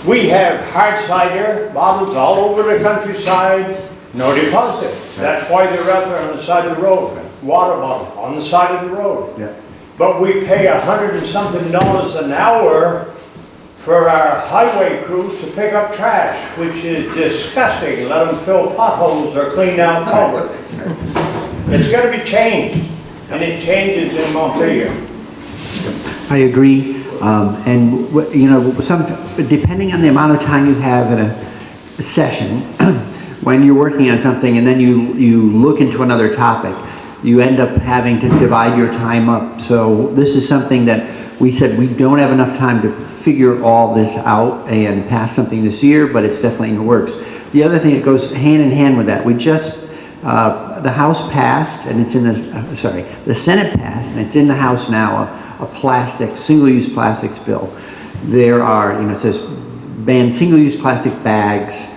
We have hard cider bottles all over the countryside, no deposit. That's why they're out there on the side of the road. Water bottle on the side of the road. Yeah. But we pay $100 and something an hour for our highway crews to pick up trash, which is disgusting. Let them fill potholes or clean out culverts. It's got to be changed, and it changes in Montpelier. I agree. And you know, depending on the amount of time you have in a session, when you're working on something and then you look into another topic, you end up having to divide your time up. So this is something that we said we don't have enough time to figure all this out and pass something this year, but it's definitely in the works. The other thing that goes hand in hand with that, we just, the House passed, and it's in the, the Senate passed, and it's in the House now, a plastic, single-use plastics bill. There are, you know, it says ban single-use plastic bags,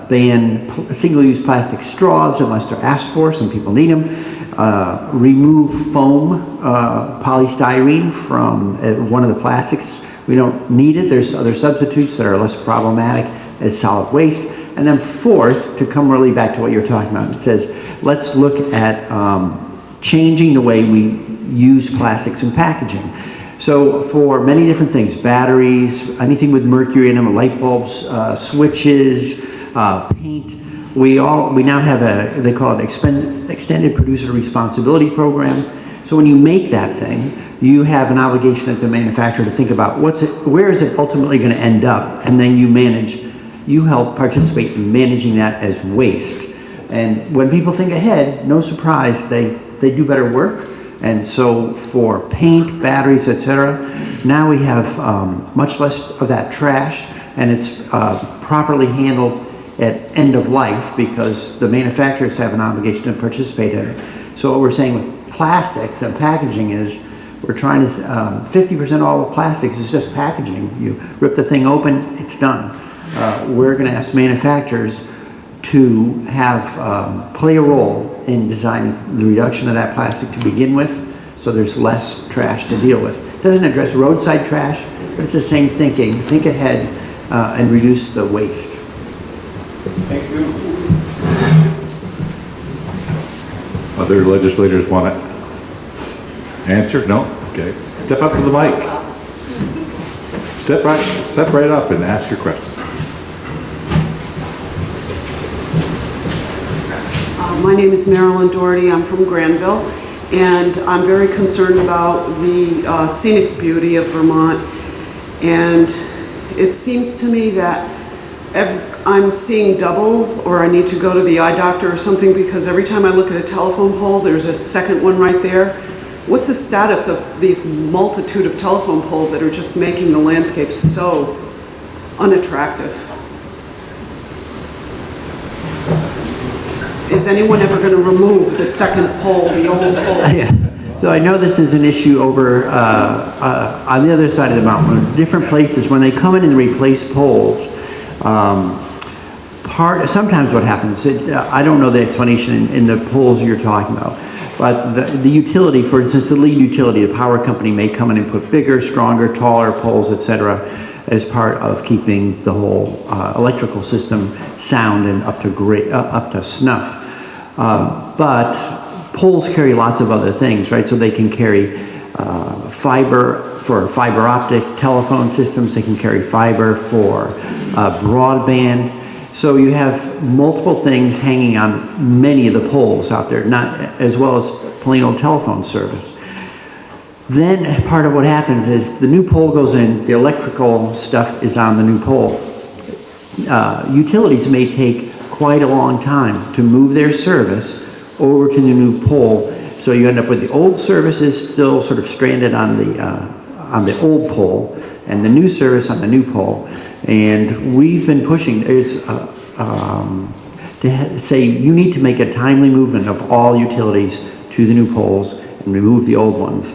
ban single-use plastic straws unless they're asked for, some people need them, remove foam, polystyrene from one of the plastics. We don't need it. There's other substitutes that are less problematic as solid waste. And then fourth, to come really back to what you're talking about, it says, let's look at changing the way we use plastics in packaging. So for many different things, batteries, anything with mercury in them, light bulbs, switches, paint, we now have they call it extended producer responsibility program. So when you make that thing, you have an obligation as a manufacturer to think about where is it ultimately going to end up, and then you help participate in managing that as waste. And when people think ahead, no surprise, they do better work. And so for paint, batteries, etc., now we have much less of that trash, and it's properly handled at end of life because the manufacturers have an obligation to participate in it. So what we're saying with plastics and packaging is we're trying to, 50% of all the plastics is just packaging. You rip the thing open, it's done. We're going to ask manufacturers to have play a role in designing the reduction of that plastic to begin with, so there's less trash to deal with. It doesn't address roadside trash, but it's the same thinking. Think ahead and reduce the waste. Thank you. Other legislators want to answer? No? Okay. Step up to the mic. Step right up and ask your question. My name is Marilyn Doherty. I'm from Granville, and I'm very concerned about the scenic beauty of Vermont. And it seems to me that I'm seeing double, or I need to go to the eye doctor or something, because every time I look at a telephone pole, there's a second one right there. What's the status of these multitude of telephone poles that are just making the landscape so unattractive? Is anyone ever going to remove the second pole, the old pole? Yeah. So I know this is an issue over on the other side of the mountain, different places. When they come in and replace poles, sometimes what happens, I don't know the explanation in the poles you're talking about, but the utility, for instance, the lead utility, the power company may come in and put bigger, stronger, taller poles, etc., as part of keeping the whole electrical system sound and up to snuff. But poles carry lots of other things, right? So they can carry fiber for fiber optic telephone systems. They can carry fiber for broadband. So you have multiple things hanging on many of the poles out there, not as well as plain old telephone service. Then part of what happens is the new pole goes in, the electrical stuff is on the new pole. Utilities may take quite a long time to move their service over to the new pole, so you end up with the old services still sort of stranded on the old pole, and the new service on the new pole. And we've been pushing to say you need to make a timely movement of all utilities to the new poles and remove the old ones.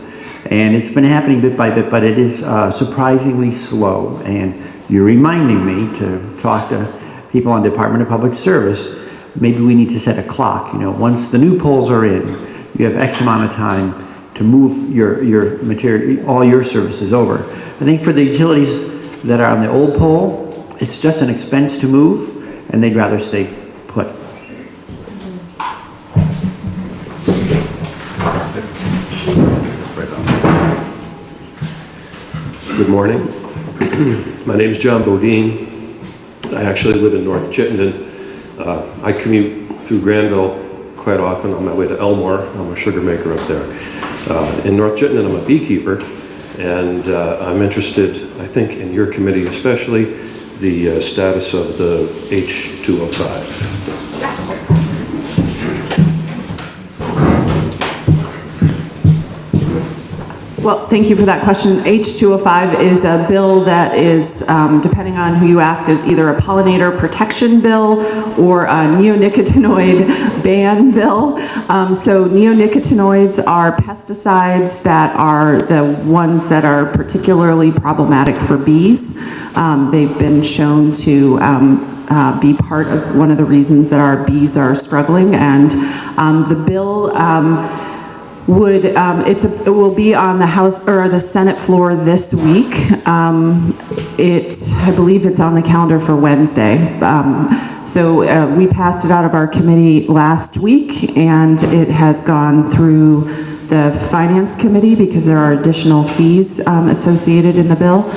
And it's been happening bit by bit, but it is surprisingly slow. And you're reminding me to talk to people on Department of Public Service. Maybe we need to set a clock. You know, once the new poles are in, you have X amount of time to move your material, all your services over. I think for the utilities, that are on the old pole, it's just an expense to move, and they'd rather stay put. Good morning. My name is John Bodine. I actually live in North Chittenden. I commute through Granville quite often on my way to Elmore. I'm a sugar maker up there. In North Chittenden, I'm a beekeeper, and I'm interested, I think, in your committee especially, the status of the H205. Well, thank you for that question. H205 is a bill that is, depending on who you ask, is either a pollinator protection bill or a neonicotinoid ban bill. So neonicotinoids are pesticides that are the ones that are particularly problematic for bees. They've been shown to be part of one of the reasons that our bees are struggling, and the bill it will be on the House or the Senate floor this week. I believe it's on the calendar for Wednesday. So we passed it out of our committee last week, and it has gone through the Finance Committee because there are additional fees associated in the bill.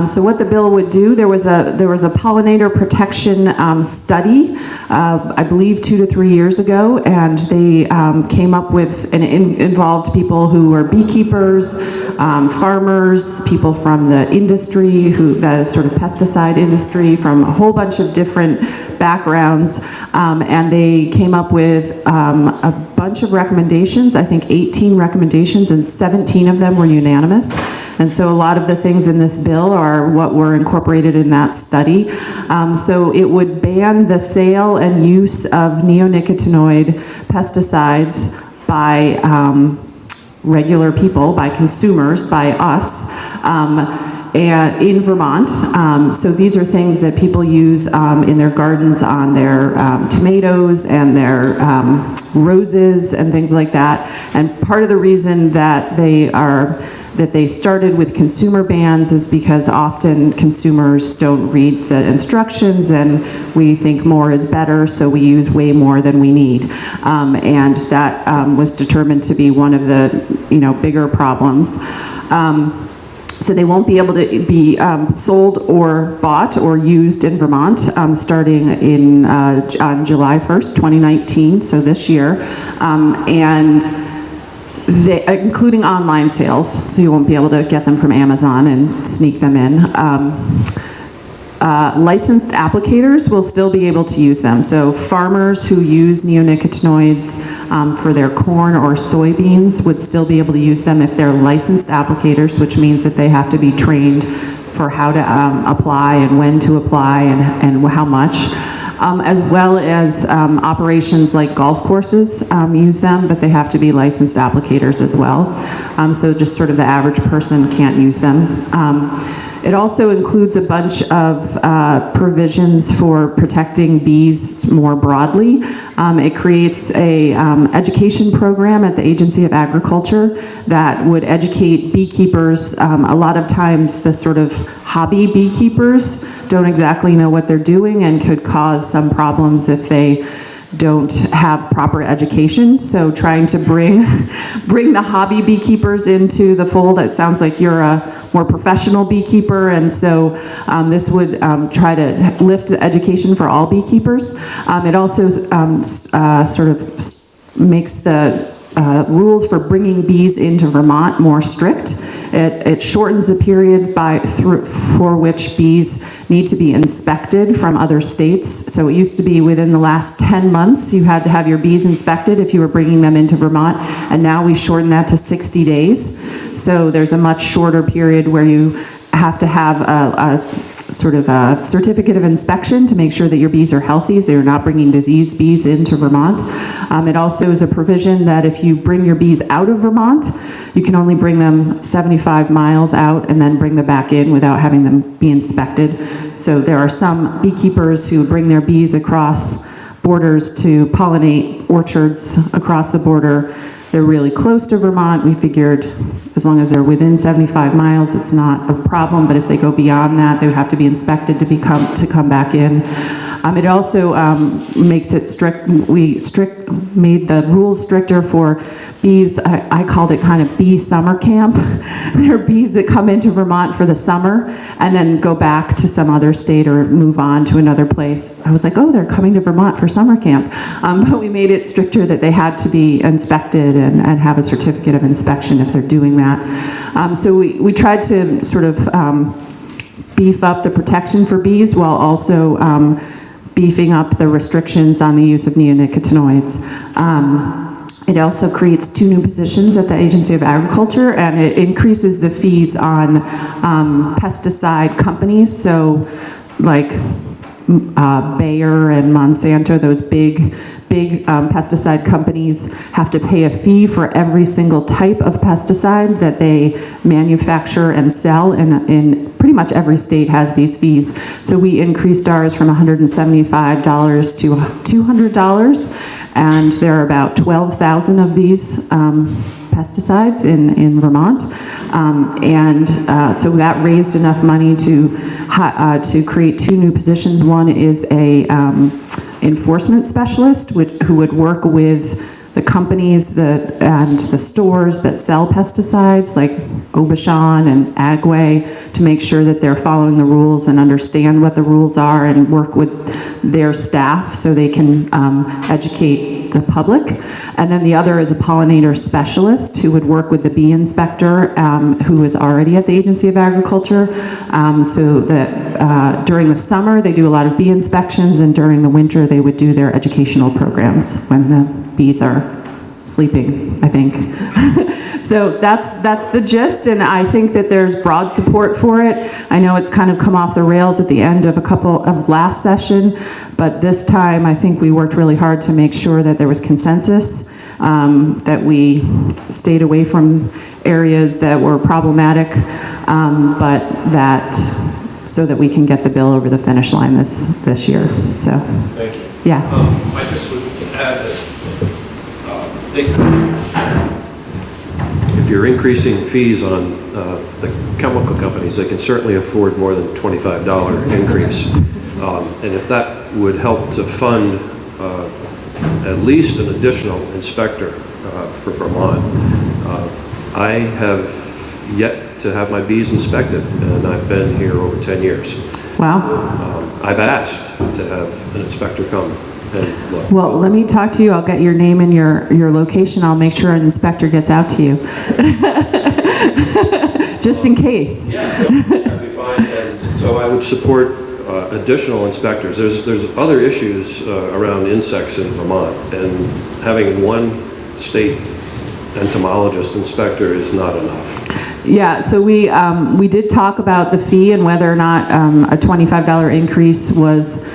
So what the bill would do, there was a pollinator protection study, I believe 2 to 3 years ago, and they came up with and involved people who were beekeepers, farmers, people from the industry, the sort of pesticide industry, from a whole bunch of different backgrounds, and they came up with a bunch of recommendations, I think 18 recommendations, and 17 of them were unanimous. And so a lot of the things in this bill are what were incorporated in that study. So it would ban the sale and use of neonicotinoid pesticides by regular people, by consumers, by us, and in Vermont. So these are things that people use in their gardens, on their tomatoes and their roses and things like that. And part of the reason that they started with consumer bans is because often consumers don't read the instructions, and we think more is better, so we use way more than we need. And that was determined to be one of the bigger problems. So they won't be able to be sold or bought or used in Vermont starting on July 1st, 2019, so this year, and including online sales, so you won't be able to get them from Amazon and sneak them in. Licensed applicators will still be able to use them. So farmers who use neonicotinoids for their corn or soybeans would still be able to use them if they're licensed applicators, which means that they have to be trained for how to apply and when to apply and how much. As well as operations like golf courses use them, but they have to be licensed applicators as well. So just sort of the average person can't use them. It also includes a bunch of provisions for protecting bees more broadly. It creates a education program at the Agency of Agriculture that would educate beekeepers. A lot of times the sort of hobby beekeepers don't exactly know what they're doing and could cause some problems if they don't have proper education. So trying to bring the hobby beekeepers into the fold. It sounds like you're a more professional beekeeper, and so this would try to lift the education for all beekeepers. It also sort of makes the rules for bringing bees into Vermont more strict. It shortens the period for which bees need to be inspected from other states. So it used to be within the last 10 months you had to have your bees inspected if you were bringing them into Vermont, and now we shorten that to 60 days. So there's a much shorter period where you have to have a sort of a certificate of inspection to make sure that your bees are healthy, they're not bringing diseased bees into Vermont. It also is a provision that if you bring your bees out of Vermont, you can only bring them 75 miles out and then bring them back in without having them be inspected. So there are some beekeepers who bring their bees across borders to pollinate orchards across the border they're really close to Vermont. We figured as long as they're within 75 miles, it's not a problem, but if they go beyond that, they would have to be inspected to come back in. It also makes it strict. We made the rules stricter for bees. I called it kind of bee summer camp. There are bees that come into Vermont for the summer and then go back to some other state or move on to another place. I was like, oh, they're coming to Vermont for summer camp. But we made it stricter that they had to be inspected and have a certificate of inspection if they're doing that. So we tried to sort of beef up the protection for bees while also beefing up the restrictions on the use of neonicotinoids. It also creates 2 new positions at the Agency of Agriculture, and it increases the fees on pesticide companies. So like Bayer and Monsanto, those big pesticide companies have to pay a fee for every single type of pesticide that they manufacture and sell, in pretty much every state has these fees. So we increased ours from $175 to $200, and there are about 12,000 of these pesticides in Vermont, so that raised enough money to create 2 new positions. One is a enforcement specialist who would work with the companies and the stores that sell pesticides like Obashan and Agway to make sure that they're following the rules and understand what the rules are and work with their staff so they can educate the public. And then the other is a pollinator specialist who would work with the bee inspector who is already at the Agency of Agriculture, so that during the summer they do a lot of bee inspections, and during the winter they would do their educational programs when the bees are sleeping, I think. So that's the gist, and I think that there's broad support for it. I know it's kind of come off the rails at the end of a couple of last session, but this time I think we worked really hard to make sure that there was consensus, that we stayed away from areas that were problematic, but that so that we can get the bill over the finish line this year. So, Thank you. Yeah. I just would add that if you're increasing fees on the chemical companies, they can certainly afford more than $25 increase. And if that would help to fund at least an additional inspector for Vermont, I have yet to have my bees inspected, and I've been here over 10 years. Wow. I've asked to have an inspector come and look. Well, let me talk to you. I'll get your name and your location. I'll make sure an inspector gets out to you. Just in case. Yeah, that'd be fine. And so I would support additional inspectors. There's other issues around insects in Vermont, and having one state entomologist inspector is not enough. Yeah, so we did talk about the fee and whether or not a $25 increase was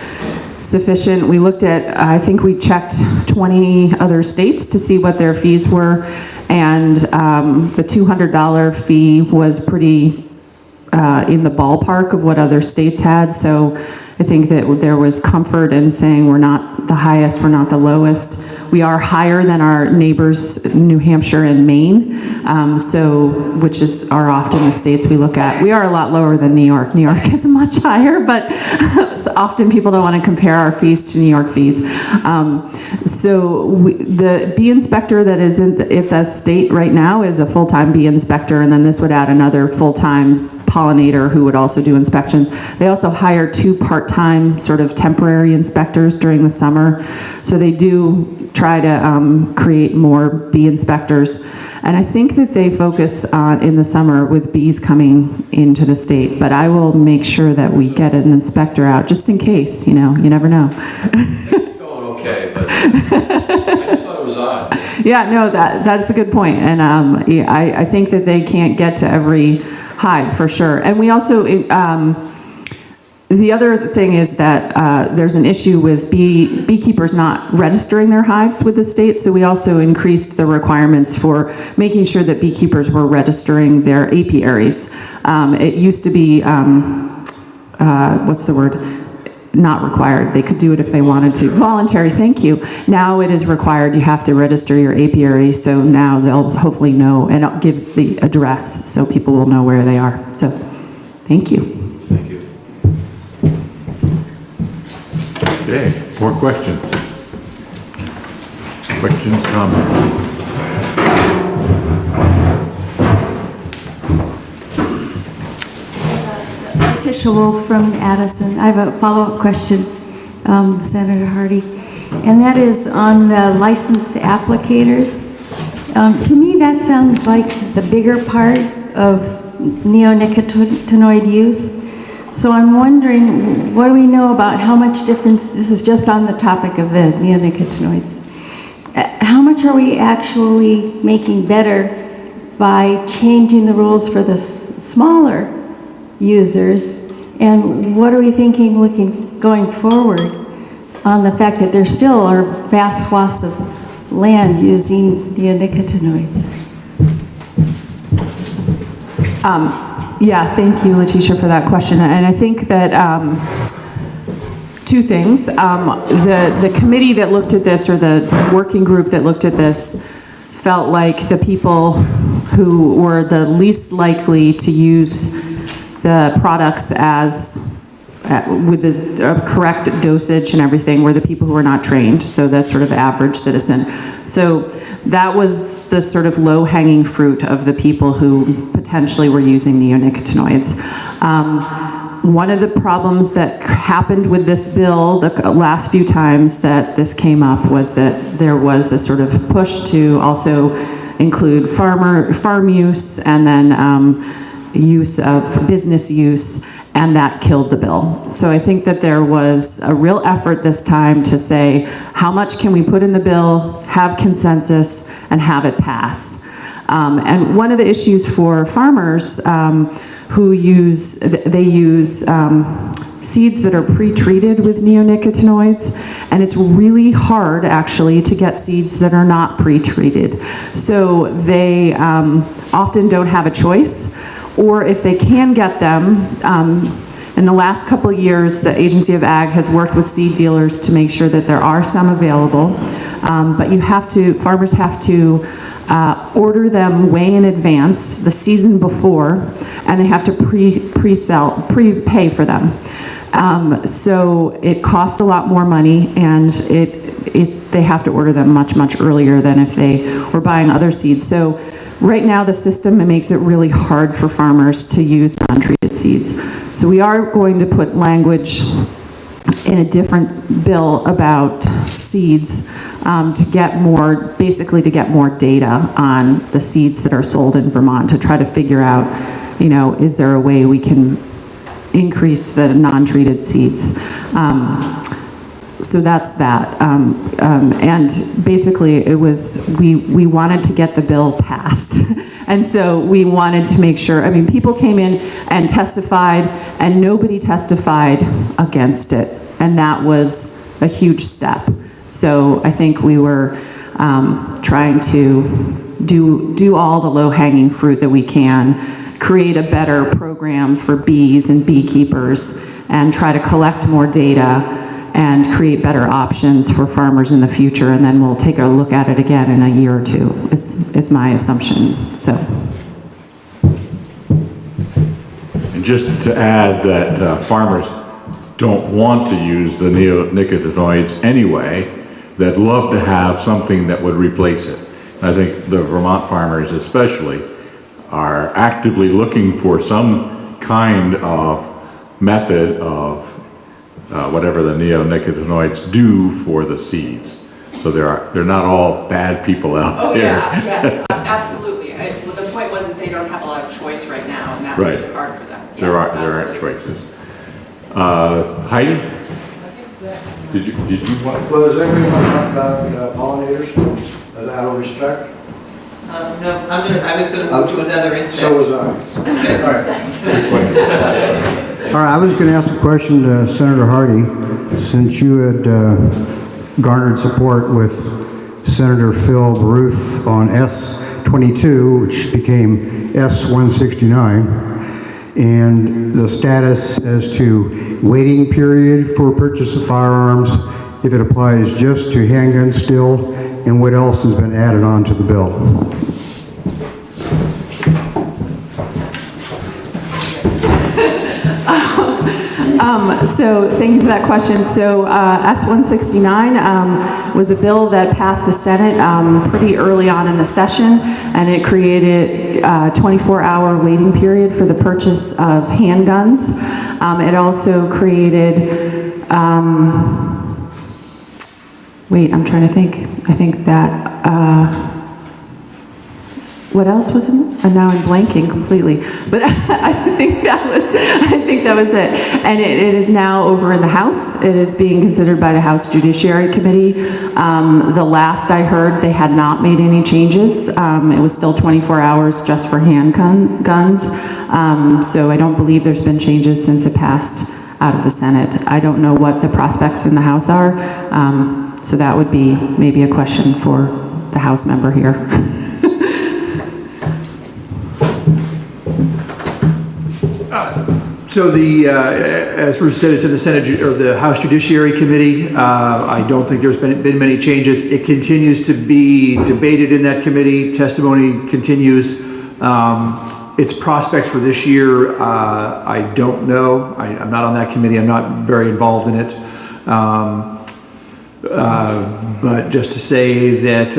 sufficient. We looked at, I think we checked 20 other states to see what their fees were, and the $200 fee was pretty in the ballpark of what other states had. So I think that there was comfort in saying we're not the highest, we're not the lowest. We are higher than our neighbors, New Hampshire and Maine, which are often the states we look at. We are a lot lower than New York. New York is much higher, but often people don't want to compare our fees to New York fees. The bee inspector that is at the state right now is a full-time bee inspector, and then this would add another full-time pollinator who would also do inspections. They also hire 2 part-time sort of temporary inspectors during the summer. So they do try to create more bee inspectors. And I think that they focus on in the summer with bees coming into the state. But I will make sure that we get an inspector out just in case, you never know. Going okay, but I just thought it was odd. Yeah, no, that's a good point. And I think that they can't get to every hive for sure. And we also, the other thing is that there's an issue with beekeepers not registering their hives with the state, so we also increased the requirements for making sure that beekeepers were registering their apiaries. It used to be, what's the word? not required. They could do it if they wanted to. Voluntary, thank you. Now it is required. You have to register your apiary, so now they'll hopefully know, and I'll give the address so people will know where they are. So, thank you. Thank you. Okay, more questions? Questions, comments? Tisha Wolf from Addison. I have a follow-up question, Senator Hardy, and that is on the licensed applicators. To me, that sounds like the bigger part of neonicotinoid use. So I'm wondering, what do we know about how much difference, this is just on the topic of the neonicotinoids, how much are we actually making better by changing the rules for the smaller users, and what are we thinking going forward on the fact that there still are vast swaths of land using neonicotinoids? Yeah, thank you, Letitia, for that question. And I think that two things. The committee that looked at this, or the working group that looked at this, felt like the people who were the least likely to use the products with the correct dosage and everything were the people who were not trained, so the sort of average citizen. So that was the sort of low-hanging fruit of the people who potentially were using neonicotinoids. One of the problems that happened with this bill the last few times that this came up was that there was a sort of push to also include farm use and then use of business use, and that killed the bill. So I think that there was a real effort this time to say, how much can we put in the bill, have consensus, and have it pass? And one of the issues for farmers who use seeds that are pre-treated with neonicotinoids, and it's really hard actually to get seeds that are not pre-treated. So they often don't have a choice, or if they can get them, in the last couple of years, the Agency of Ag has worked with seed dealers to make sure that there are some available, but farmers have to order them way in advance, the season before, and they have to prepay for them. So it costs a lot more money, and they have to order them much, much earlier than if they were buying other seeds. So right now, the system, it makes it really hard for farmers to use non-treated seeds. So we are going to put language in a different bill about seeds to get more data on the seeds that are sold in Vermont, to try to figure out, is there a way we can increase the non-treated seeds. So that's that. And basically it was, we wanted to get the bill passed. And so we wanted to make sure, people came in and testified, and nobody testified against it. And that was a huge step. So I think we were trying to do all the low-hanging fruit that we can, create a better program for bees and beekeepers, and try to collect more data and create better options for farmers in the future, and then we'll take a look at it again in a year or two, is my assumption. So. And just to add that farmers don't want to use the neonicotinoids anyway, they'd love to have something that would replace it. I think the Vermont farmers especially are actively looking for some kind of method of whatever the neonicotinoids do for the seeds. So they're not all bad people out there. Oh yeah, yes, absolutely. The point was that they don't have a lot of choice right now, and that makes it hard for them. Yeah, there aren't choices. Heidi, did you want? Well, does anybody want to talk about pollinators out of respect? No, I was going to move to another insect. So was I. All right, I was going to ask a question to Senator Hardy, since you had garnered support with Senator Phil Baruth on S22, which became S169. and the status as to waiting period for purchase of firearms, if it applies just to handguns still, and what else has been added on to the bill. So thank you for that question. So S-169 was a bill that passed the Senate pretty early on in the session, and it created a 24-hour waiting period for the purchase of handguns. It also created, wait, I'm trying to think. I think that, what else was it? Now I'm blanking completely, but I think that was it. And it is now over in the House. It is being considered by the House Judiciary Committee. The last I heard, they had not made any changes. It was still 24 hours just for handguns. So I don't believe there's been changes since it passed out of the Senate. I don't know what the prospects in the House are. So that would be maybe a question for the House member here. So as Ruth said, it's in the Senate or the House Judiciary Committee. I don't think there's been many changes. It continues to be debated in that committee. Testimony continues. Its prospects for this year, I don't know. I'm not on that committee. I'm not very involved in it. But just to say that,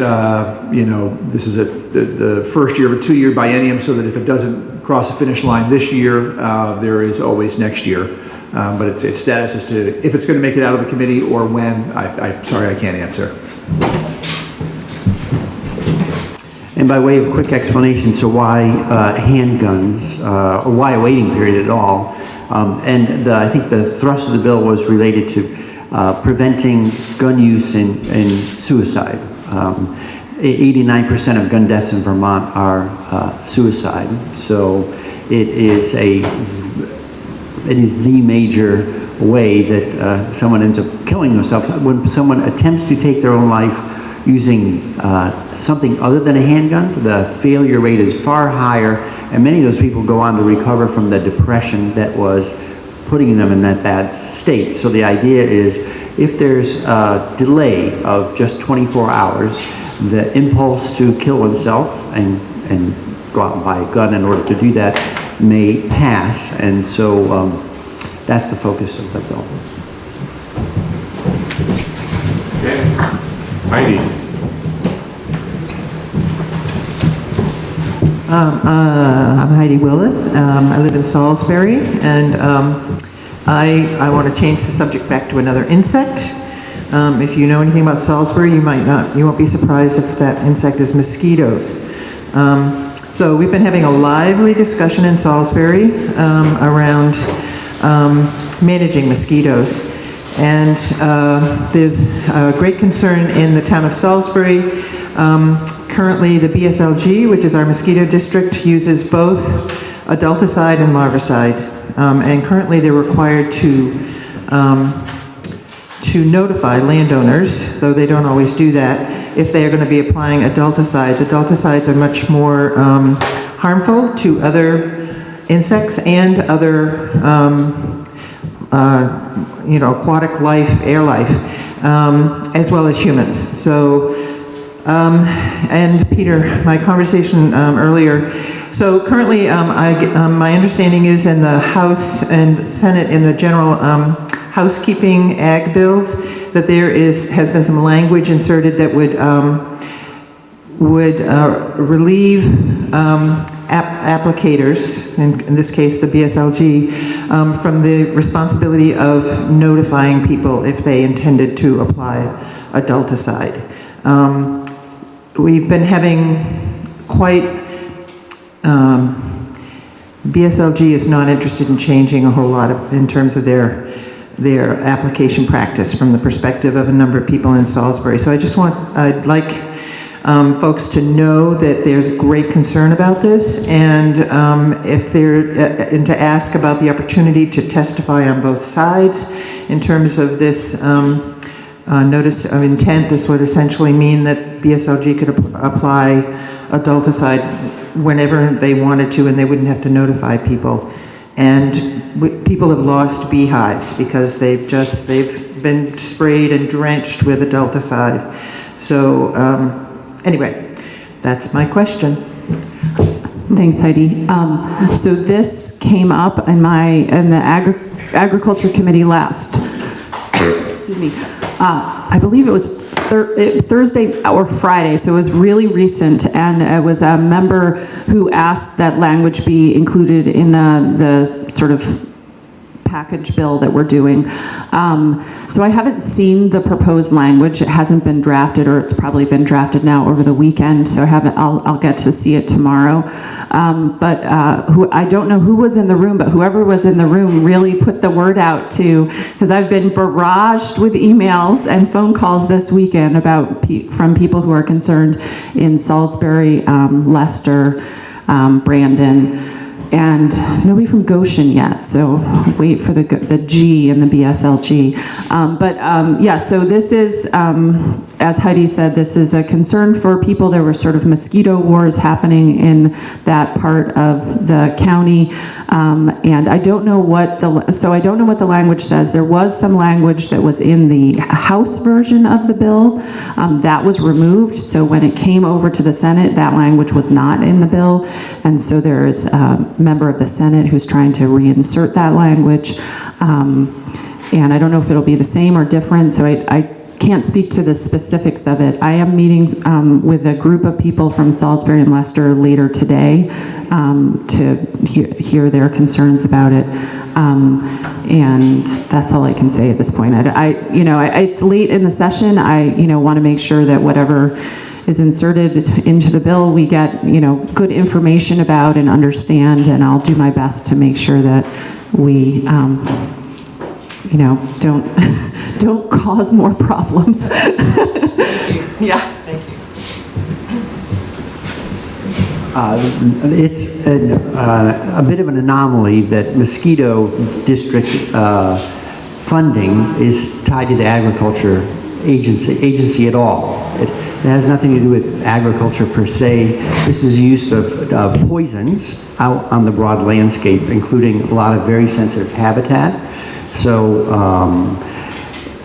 this is the first year of a 2-year biennium, so that if it doesn't cross the finish line this year, there is always next year. But its status as to if it's going to make it out of the committee or when, I'm sorry, I can't answer. And by way of quick explanation, so why handguns, or why a waiting period at all? I think the thrust of the bill was related to preventing gun use and suicide. 89% of gun deaths in Vermont are suicide, so it is the major way that someone ends up killing themselves. When someone attempts to take their own life using something other than a handgun, the failure rate is far higher, and many of those people go on to recover from the depression that was putting them in that bad state. So the idea is, if there's a delay of just 24 hours, the impulse to kill oneself and go out and buy a gun in order to do that may pass, and so that's the focus of the bill. Okay. Heidi. I'm Heidi Willis. I live in Salisbury, and I want to change the subject back to another insect. If you know anything about Salisbury, you won't be surprised if that insect is mosquitoes. So we've been having a lively discussion in Salisbury around managing mosquitoes. And there's great concern in the town of Salisbury. Currently, the BSLG, which is our mosquito district, uses both adulticide and larvicide. And currently, they're required to notify landowners, though they don't always do that, if they are going to be applying adulticides. Adulticides are much more harmful to other insects and other aquatic life, air life, as well as humans. So, and Peter, my conversation earlier, so currently my understanding is in the House and Senate in the general housekeeping ag bills that there has been some language inserted that would relieve applicators, in this case the BSLG, from the responsibility of notifying people if they intended to apply adulticide. We've been having BSLG is not interested in changing a whole lot in terms of their application practice from the perspective of a number of people in Salisbury. So I'd like folks to know that there's great concern about this, and and to ask about the opportunity to testify on both sides in terms of this notice of intent. This would essentially mean that BSLG could apply adulticide whenever they wanted to, and they wouldn't have to notify people. and people have lost beehives because they've been sprayed and drenched with adulticide. So anyway, that's my question. Thanks, Heidi. So this came up in the Agriculture Committee last, excuse me, I believe it was Thursday or Friday, so it was really recent, and it was a member who asked that language be included in the sort of package bill that we're doing. So I haven't seen the proposed language. It hasn't been drafted, or it's probably been drafted now over the weekend, so I'll get to see it tomorrow. I don't know who was in the room, but whoever was in the room really put the word out to, because I've been barraged with emails and phone calls this weekend from people who are concerned in Salisbury, Leicester, Brandon, and nobody from Goshen yet, so wait for the G and the BSLG. Yeah, so this is, as Heidi said, this is a concern for people. There were sort of mosquito wars happening in that part of the county, and I don't know what the language says. There was some language that was in the House version of the bill that was removed, so when it came over to the Senate, that language was not in the bill, and so there is member of the Senate who's trying to reinsert that language. And I don't know if it'll be the same or different, so I can't speak to the specifics of it. I am meeting with a group of people from Salisbury and Leicester later today to hear their concerns about it. And that's all I can say at this point. It's late in the session. I want to make sure that whatever is inserted into the bill, we get, good information about and understand, and I'll do my best to make sure that we, don't cause more problems. Yeah. Thank you. It's a bit of an anomaly that mosquito district funding is tied to the agriculture agency at all. It has nothing to do with agriculture per se. This is use of poisons out on the broad landscape, including a lot of very sensitive habitat. So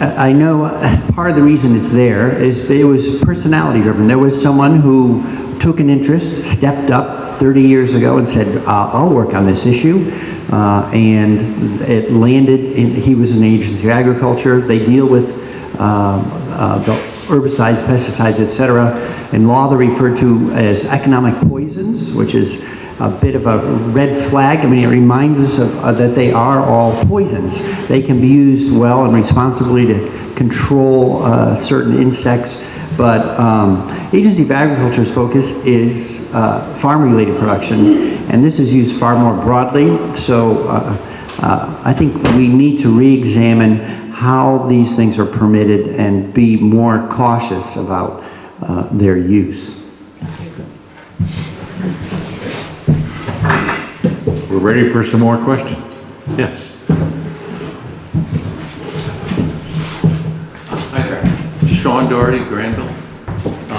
I know part of the reason it's there is it was personality driven. There was someone who took an interest, stepped up 30 years ago and said, I'll work on this issue. And it landed in, he was an agency of agriculture. They deal with the herbicides, pesticides, etc. In law, they're referred to as economic poisons, which is a bit of a red flag. I mean, it reminds us that they are all poisons. They can be used well and responsibly to control certain insects, but Agency of Agriculture's focus is farm-related production, and this is used far more broadly. So I think we need to re-examine how these things are permitted and be more cautious about their use. We're ready for some more questions. Yes. Hi there. Sean Doherty, Granville.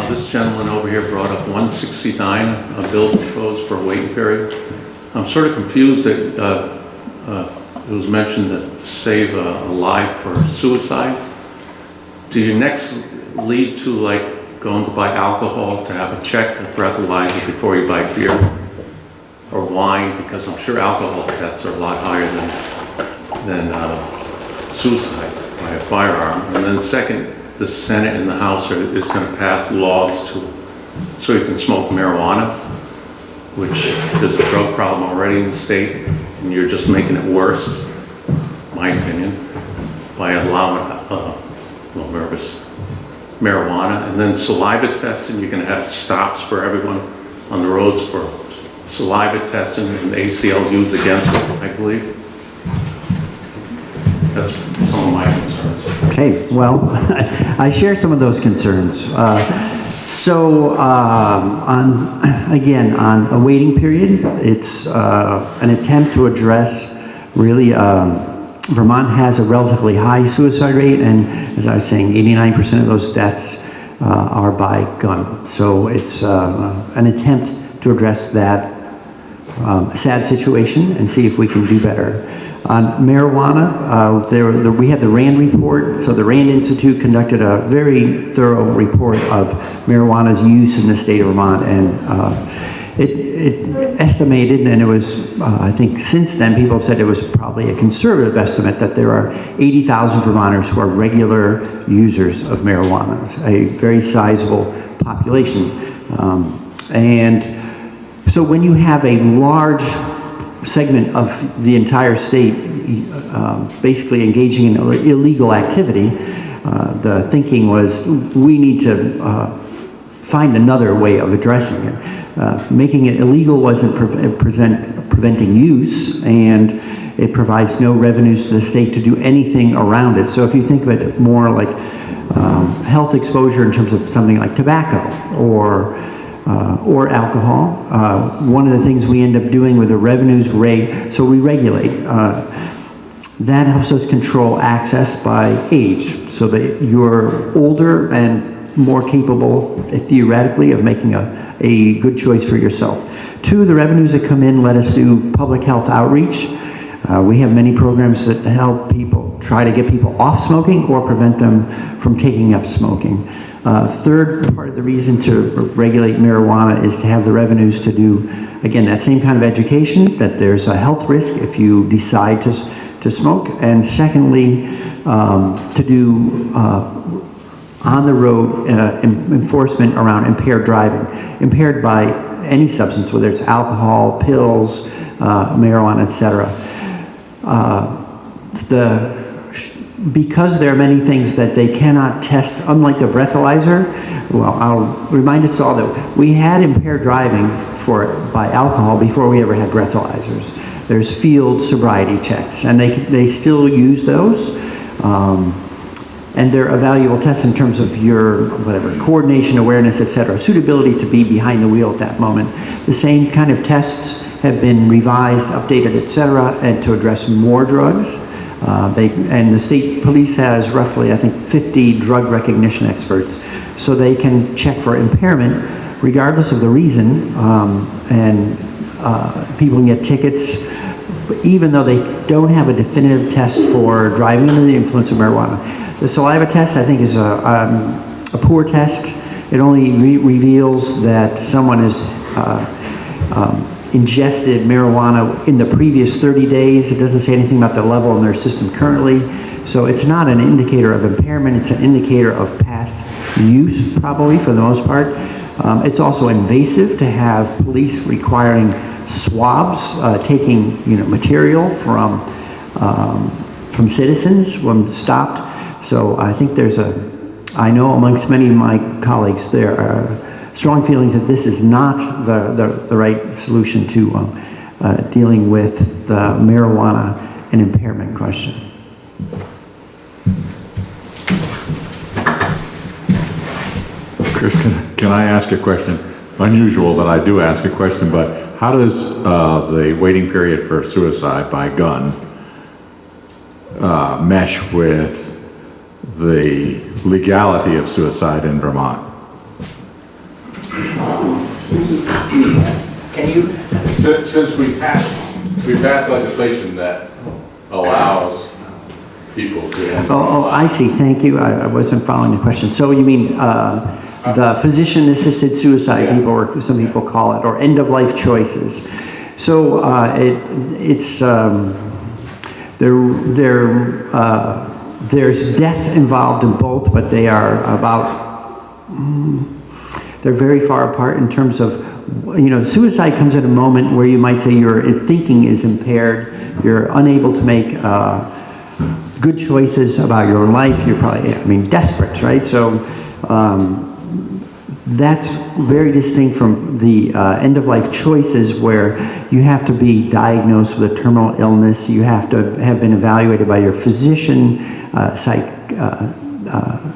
This gentleman over here brought up 169, a bill proposed for a waiting period. I'm sort of confused that it was mentioned to save a life for suicide. Do you next lead to like going to buy alcohol to have a check, a breathalyzer before you buy beer or wine? Because I'm sure alcohol deaths are a lot higher than suicide by a firearm. And then second, the Senate and the House is going to pass laws so you can smoke marijuana, which there's a drug problem already in the state, and you're just making it worse, my opinion, by allowing marijuana. And then saliva testing, you're going to have stops for everyone on the roads for saliva testing, and the ACLU's against it, I believe. That's some of my concerns. Okay, well, I share some of those concerns. On a waiting period, it's an attempt to address really, Vermont has a relatively high suicide rate, and as I was saying, 89% of those deaths are by gun. So it's an attempt to address that a sad situation and see if we can do better. On marijuana, we had the RAND report. So the RAND Institute conducted a very thorough report of marijuana's use in the state of Vermont, and it estimated, and it was, I think since then people have said it was probably a conservative estimate, that there are 80,000 Vermonters who are regular users of marijuana, a very sizable population. And so when you have a large segment of the entire state basically engaging in illegal activity, the thinking was we need to find another way of addressing it. Making it illegal wasn't preventing use, and it provides no revenues to the state to do anything around it. So if you think of it more like health exposure in terms of something like tobacco or alcohol, one of the things we end up doing with the revenues rate, so we regulate, that helps us control access by age, so that you're older and more capable, theoretically, of making a good choice for yourself. Two, the revenues that come in let us do public health outreach. We have many programs that help people, try to get people off smoking or prevent them from taking up smoking. Third part of the reason to regulate marijuana is to have the revenues to do, again, that same kind of education, that there's a health risk if you decide to smoke. And secondly, to do on the road enforcement around impaired driving, impaired by any substance, whether it's alcohol, pills, marijuana, etc. Because there are many things that they cannot test, unlike the breathalyzer. Well, I'll remind us all that we had impaired driving by alcohol before we ever had breathalyzers. There's field sobriety checks, and they still use those. And they're a valuable test in terms of your coordination, awareness, etc., suitability to be behind the wheel at that moment. The same kind of tests have been revised, updated, etc., and to address more drugs. And the state police has roughly, I think, 50 drug recognition experts, so they can check for impairment regardless of the reason, and people can get tickets even though they don't have a definitive test for driving under the influence of marijuana. The saliva test, I think, is a poor test. It only reveals that someone has ingested marijuana in the previous 30 days. It doesn't say anything about the level in their system currently. So it's not an indicator of impairment. It's an indicator of past use, probably, for the most part. It's also invasive to have police requiring swabs, taking material from citizens when stopped. So I think I know amongst many of my colleagues there are strong feelings that this is not the right solution to dealing with the marijuana and impairment question. Chris, can I ask a question? Unusual that I do ask a question, but how does the waiting period for suicide by gun mesh with the legality of suicide in Vermont? Can you? Since we passed legislation that allows people to... Oh, I see. Thank you. I wasn't following the question. So you mean the physician-assisted suicide, Yeah. people, or some people call it, or end-of-life choices. So there's death involved in both, but they are they're very far apart in terms of, suicide comes at a moment where you might say your thinking is impaired, you're unable to make good choices about your life, you're probably, desperate, right? So that's very distinct from the end-of-life choices where you have to be diagnosed with a terminal illness, you have to have been evaluated by your physician,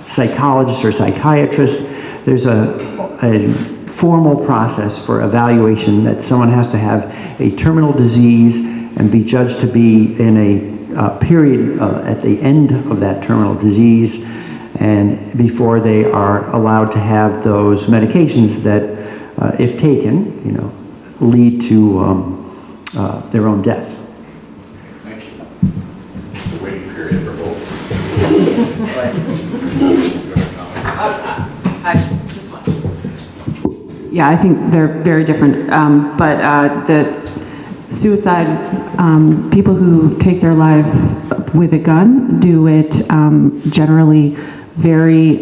psychologist or psychiatrist. There's a formal process for evaluation that someone has to have a terminal disease and be judged to be in a period at the end of that terminal disease, and before they are allowed to have those medications that, if taken, lead to their own death. Thank you. The waiting period for both. This one. Yeah, I think they're very different. But the suicide, people who take their life with a gun do it generally very,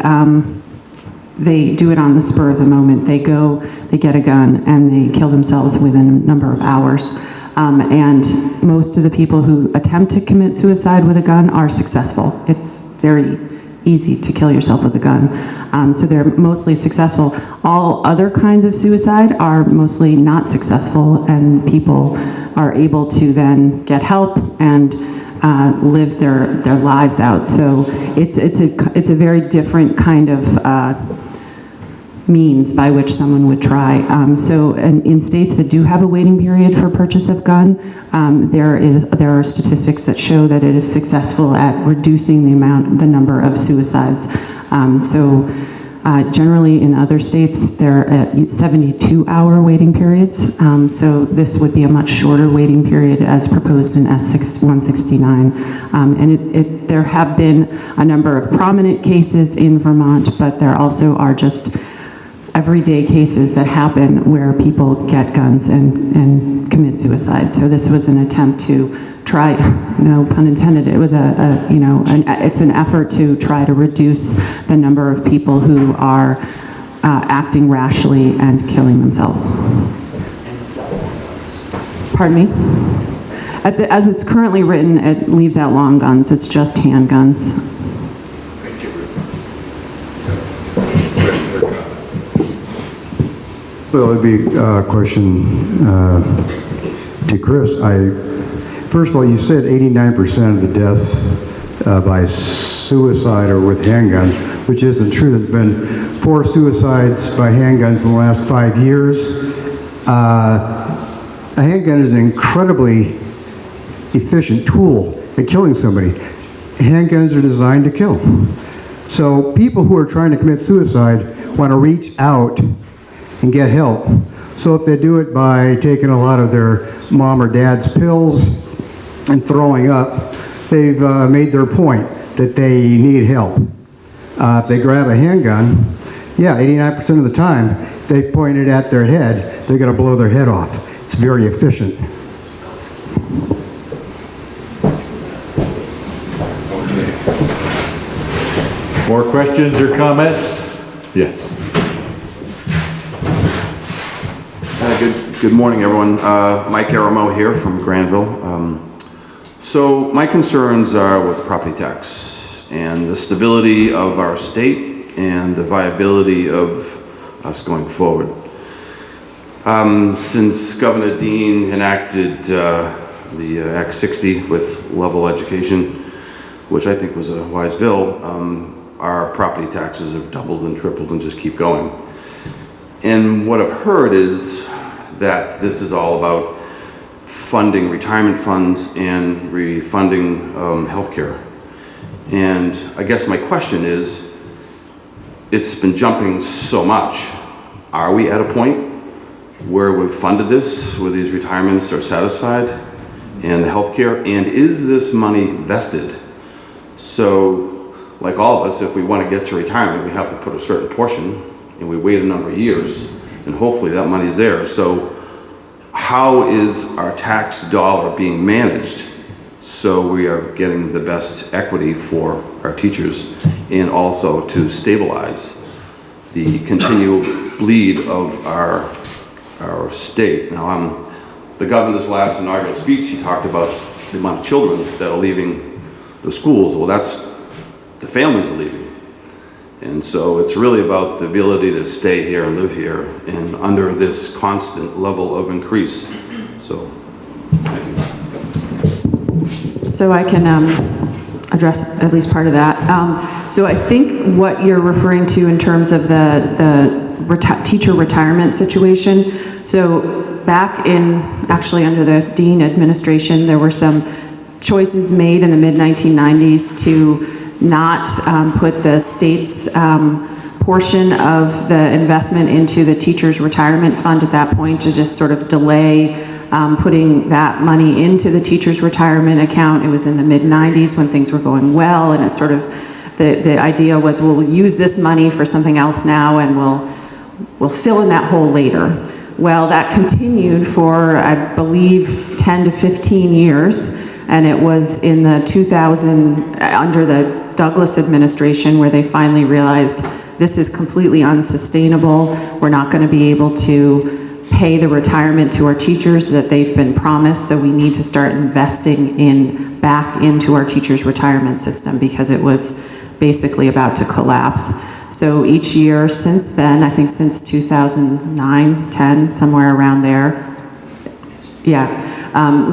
they do it on the spur of the moment. They go, they get a gun, and they kill themselves within a number of hours. And most of the people who attempt to commit suicide with a gun are successful. It's very easy to kill yourself with a gun. So they're mostly successful. All other kinds of suicide are mostly not successful, and people are able to then get help and live their lives out. So it's a very different kind of means by which someone would try. So in states that do have a waiting period for purchase of gun, there are statistics that show that it is successful at reducing the number of suicides. Generally in other states, they're at 72-hour waiting periods. So this would be a much shorter waiting period as proposed in S169. And there have been a number of prominent cases in Vermont, but there also are just everyday cases that happen where people get guns and commit suicide. So this was an attempt to try, no pun intended, it was it's an effort to try to reduce the number of people who are acting rashly and killing themselves. Pardon me? As it's currently written, it leaves out long guns. It's just handguns. Well, it'd be a question to Chris. First of all, you said 89% of the deaths by suicide are with handguns, which isn't true. There's been 4 suicides by handguns in the last 5 years. A handgun is an incredibly efficient tool at killing somebody. Handguns are designed to kill. So people who are trying to commit suicide want to reach out and get help. So if they do it by taking a lot of their mom or dad's pills and throwing up, they've made their point that they need help. If they grab a handgun, yeah, 89% of the time, if they point it at their head, they're going to blow their head off. It's very efficient. More questions or comments? Yes. Good morning, everyone. Mike Aramo here from Granville. So my concerns are with property tax and the stability of our state and the viability of us going forward. Since Governor Dean enacted the Act 60 with level education, which I think was a wise bill, our property taxes have doubled and tripled and just keep going. And what I've heard is that this is all about funding retirement funds and refunding healthcare. And I guess my question is, it's been jumping so much. Are we at a point where we've funded this, where these retirements are satisfied, and the healthcare, and is this money vested? So, like all of us, if we want to get to retirement, we have to put a certain portion, and we wait a number of years, and hopefully that money's there. So how is our tax dollar being managed so we are getting the best equity for our teachers and also to stabilize the continual bleed of our state? Now, the governor's last inaugural speech, he talked about the amount of children that are leaving the schools. Well, that's the families are leaving. And so it's really about the ability to stay here and live here and under this constant level of increase. So I can address at least part of that. So I think what you're referring to in terms of the teacher retirement situation, so back in, actually under the Dean administration, there were some choices made in the mid-1990s to not put the state's portion of the investment into the teacher's retirement fund at that point, to just sort of delay putting that money into the teacher's retirement account. It was in the mid-90s when things were going well, and it's sort of, the idea was we'll use this money for something else now and we'll fill in that hole later. Well, that continued for, I believe, 10 to 15 years, and it was in the 2000, under the Douglas administration, where they finally realized this is completely unsustainable. We're not going to be able to pay the retirement to our teachers that they've been promised, so we need to start investing back into our teachers' retirement system because it was basically about to collapse. So each year since then, I think since 2009, 10, somewhere around there,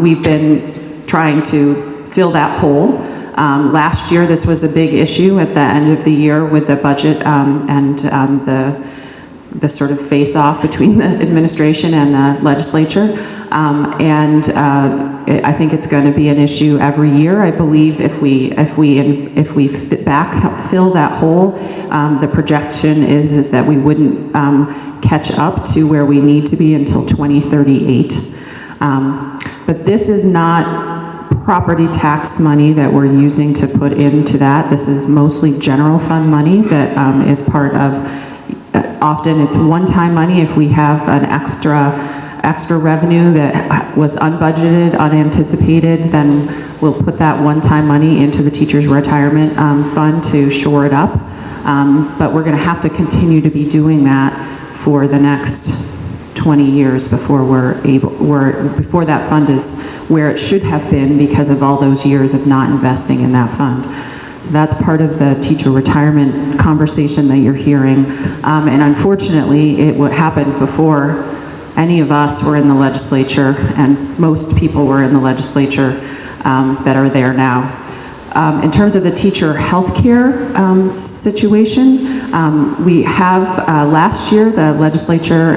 we've been trying to fill that hole. Last year, this was a big issue at the end of the year with the budget and the sort of face-off between the administration and the legislature. I think it's going to be an issue every year. I believe if we fill that hole, the projection is that we wouldn't catch up to where we need to be until 2038. But this is not property tax money that we're using to put into that. This is mostly general fund money that is part of, often it's one-time money. If we have an extra revenue that was unbudgeted, unanticipated, then we'll put that one-time money into the teacher's retirement fund to shore it up. But we're going to have to continue to be doing that for the next 20 years before before that fund is where it should have been because of all those years of not investing in that fund. So that's part of the teacher retirement conversation that you're hearing. And unfortunately, it happened before any of us were in the legislature, and most people were in the legislature that are there now. In terms of the teacher healthcare situation, we have, last year, the legislature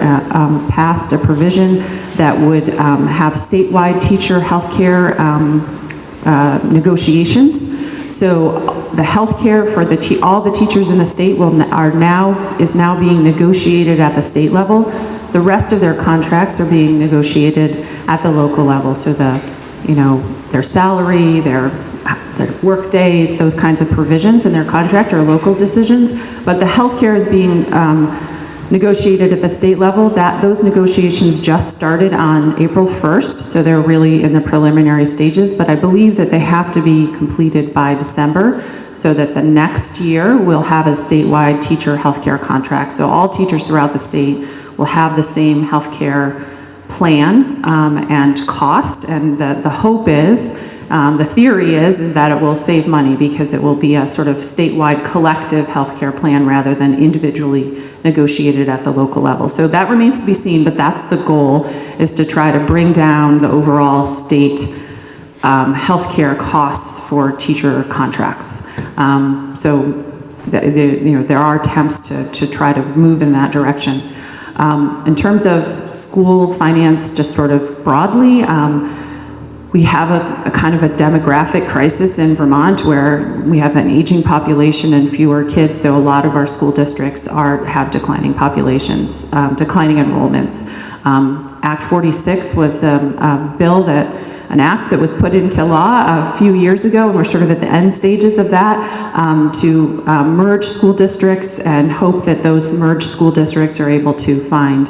passed a provision that would have statewide teacher healthcare negotiations. So the healthcare for all the teachers in the state is now being negotiated at the state level. The rest of their contracts are being negotiated at the local level. So their salary, their work days, those kinds of provisions in their contract are local decisions, but the healthcare is being negotiated at the state level. Those negotiations just started on April 1st, so they're really in the preliminary stages, but I believe that they have to be completed by December so that the next year we'll have a statewide teacher healthcare contract. So all teachers throughout the state will have the same healthcare plan and cost, and the hope is, the theory is that it will save money because it will be a sort of statewide collective healthcare plan rather than individually negotiated at the local level. So that remains to be seen, but that's the goal, is to try to bring down the overall state healthcare costs for teacher contracts. There are attempts to try to move in that direction. In terms of school finance, just sort of broadly, we have a kind of a demographic crisis in Vermont where we have an aging population and fewer kids, so a lot of our school districts have declining populations, declining enrollments. Act 46 was an act that was put into law a few years ago, and we're sort of at the end stages of that, to merge school districts and hope that those merged school districts are able to find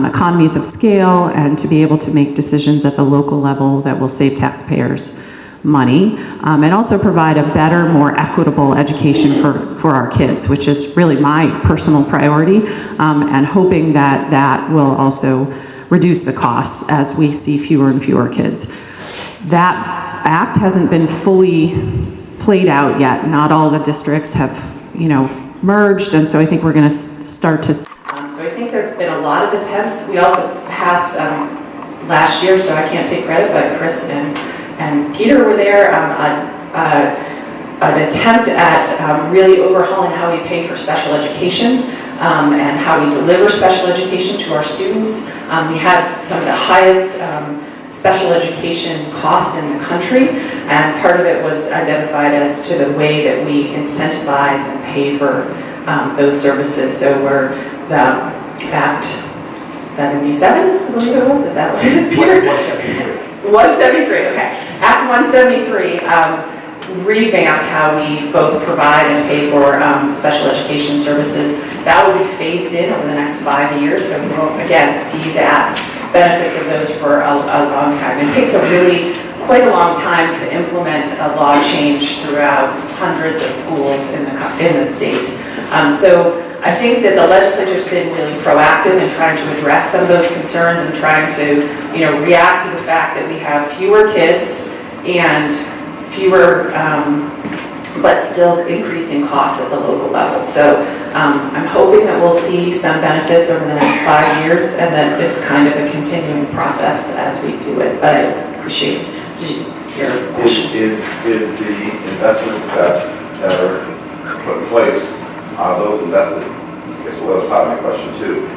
economies of scale and to be able to make decisions at the local level that will save taxpayers money, and also provide a better, more equitable education for our kids, which is really my personal priority, and hoping that that will also reduce the costs as we see fewer and fewer kids. That act hasn't been fully played out yet. Not all the districts have, merged, and so I think we're going to start to. So I think there have been a lot of attempts. We also passed last year, so I can't take credit, but Chris and Peter were there, an attempt at really overhauling how we pay for special education and how we deliver special education to our students. We had some of the highest special education costs in the country, and part of it was identified as to the way that we incentivize and pay for those services. So we're the Act 177, I believe it was. Is that what it is, Peter? 173, okay. Act 173 revamped how we both provide and pay for special education services. That will be phased in over the next 5 years, so we'll again see that benefits of those for a long time. It takes quite a long time to implement a law change throughout hundreds of schools in the state. So I think that the legislature's been really proactive in trying to address some of those concerns and trying to, react to the fact that we have fewer kids and fewer, but still increasing costs at the local level. So I'm hoping that we'll see some benefits over the next 5 years, and that it's kind of a continuing process as we do it. But I appreciate your question. Is the investments that are put in place, are those invested? I guess that was part of my question too.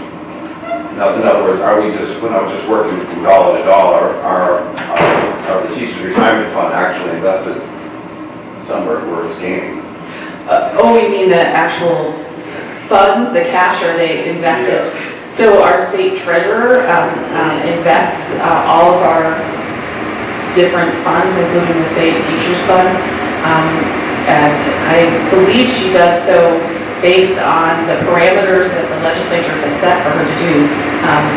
Now, in other words, we're not just working from dollar to dollar, are the teachers' retirement fund actually invested somewhere where it's gaining? You mean the actual funds, the cash, are they invested? Yeah. So our state treasurer invests all of our different funds, including the state teachers fund, and I believe she does so based on the parameters that the legislature has set for her to do.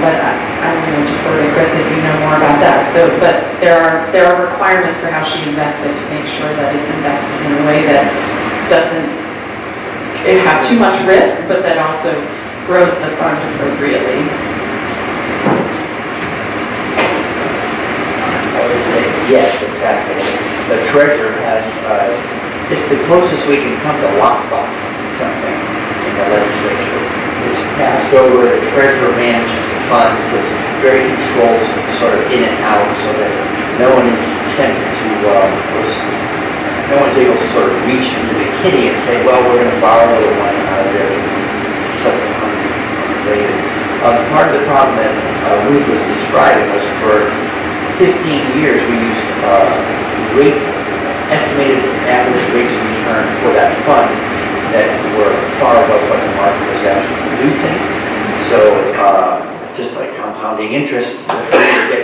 But I'm going to defer to Chris if you know more about that. So, but there are requirements for how she invests it to make sure that it's invested in a way that doesn't have too much risk, but that also grows the fund appropriately. I would say yes, exactly. The treasurer has, it's the closest we can come to lockboxing something in the legislature. It's passed over, the treasurer manages the funds, it's very controlled, sort of in and out, so that no one is tempted to, no one's able to sort of reach into the kitty and say, well, we're going to borrow the money out of there, something unrelated. Part of the problem that Ruth was describing was for 15 years we used estimated average rates of return for that fund that were far above what the market was actually producing. So just like compounding interest,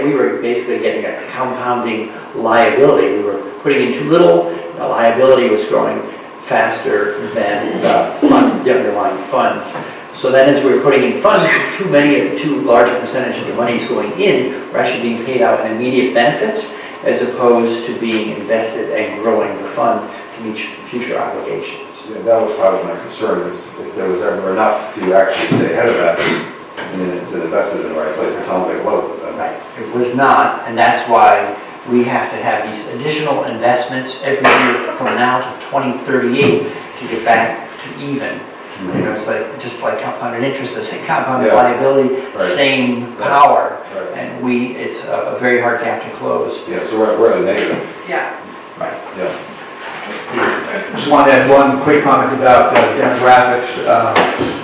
we were basically getting a compounding liability. We were putting in too little, the liability was growing faster than the underlying funds. So then as we were putting in funds, too large a percentage of the money is going in, we're actually being paid out in immediate benefits as opposed to being invested and growing the fund to meet future obligations. Yeah, that was part of my concern, is if there was ever enough to actually stay ahead of that, and then it's invested in the right place. It sounds like it wasn't. Right, it was not, and that's why we have to have these additional investments every year from now to 2038 to get back to even. It's like just like compounded interest, the same compounded liability, same power, and it's a very hard gap to close. Yeah, so we're at a negative. Yeah. Right. Yeah. I just wanted to add one quick comment about demographics.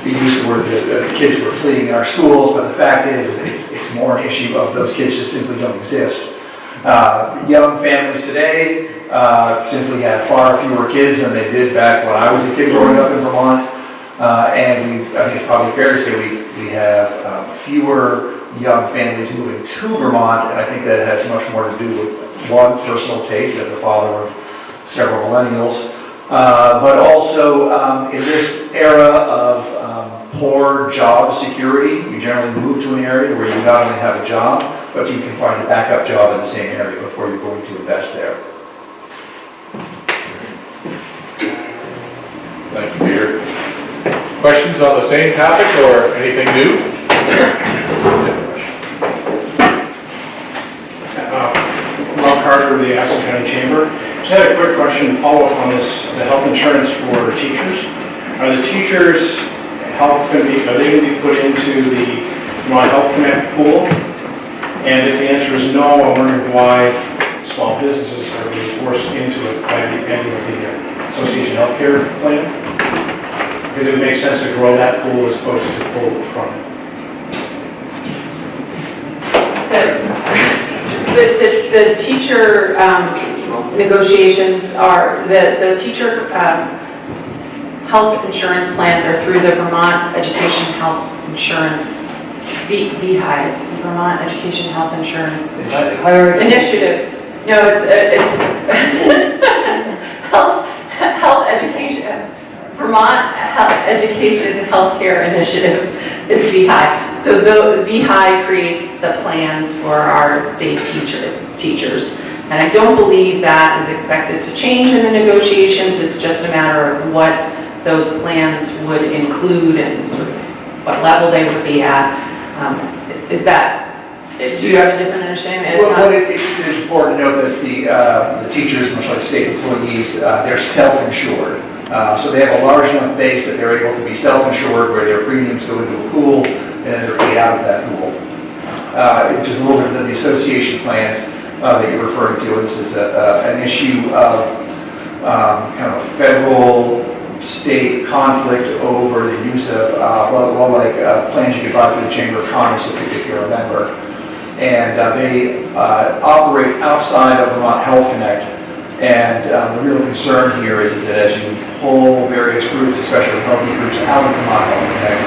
You used the word that kids were fleeing our schools, but the fact is it's more an issue of those kids just simply don't exist. Young families today simply have far fewer kids than they did back when I was a kid growing up in Vermont. And I think it's probably fair to say we have fewer young families moving to Vermont, and I think that has much more to do with, one, personal taste as a father of several millennials, but also in this era of poor job security, you generally move to an area where you not only have a job, but you can find a backup job in the same area before you're going to invest there. Thank you, Peter. Questions on the same topic or anything new? Mark Carter of the Addison County Chamber. Just had a quick question to follow up on this, the health insurance for teachers. Are the teachers' health going to be put into the Vermont Health Connect pool? And if the answer is no, I'm wondering why small businesses are being forced into it by the ending of the Association Healthcare plan. Because it makes sense to grow that pool as opposed to pull it from it. The teacher negotiations are, the teacher health insurance plans are through the Vermont Education Health Insurance VHI, it's Vermont Education Health Insurance Higher Initiative. No, it's health education. Vermont Health Education Healthcare Initiative is VHI. So the VHI creates the plans for our state teachers. And I don't believe that is expected to change in the negotiations. It's just a matter of what those plans would include and sort of what level they would be at. Is that, do you have a different understanding? It's important to note that the teachers, much like state employees, they're self-insured. So they have a large enough base that they're able to be self-insured where their premiums go into a pool and they're paid out of that pool. Which is a little different than the association plans that you're referring to. This is an issue of kind of a federal-state conflict over the use of, plans you could buy through the Chamber of Commerce if you're a member. And they operate outside of Vermont Health Connect. And the real concern here is that as you pull various groups, especially healthy groups, out of Vermont Health Connect,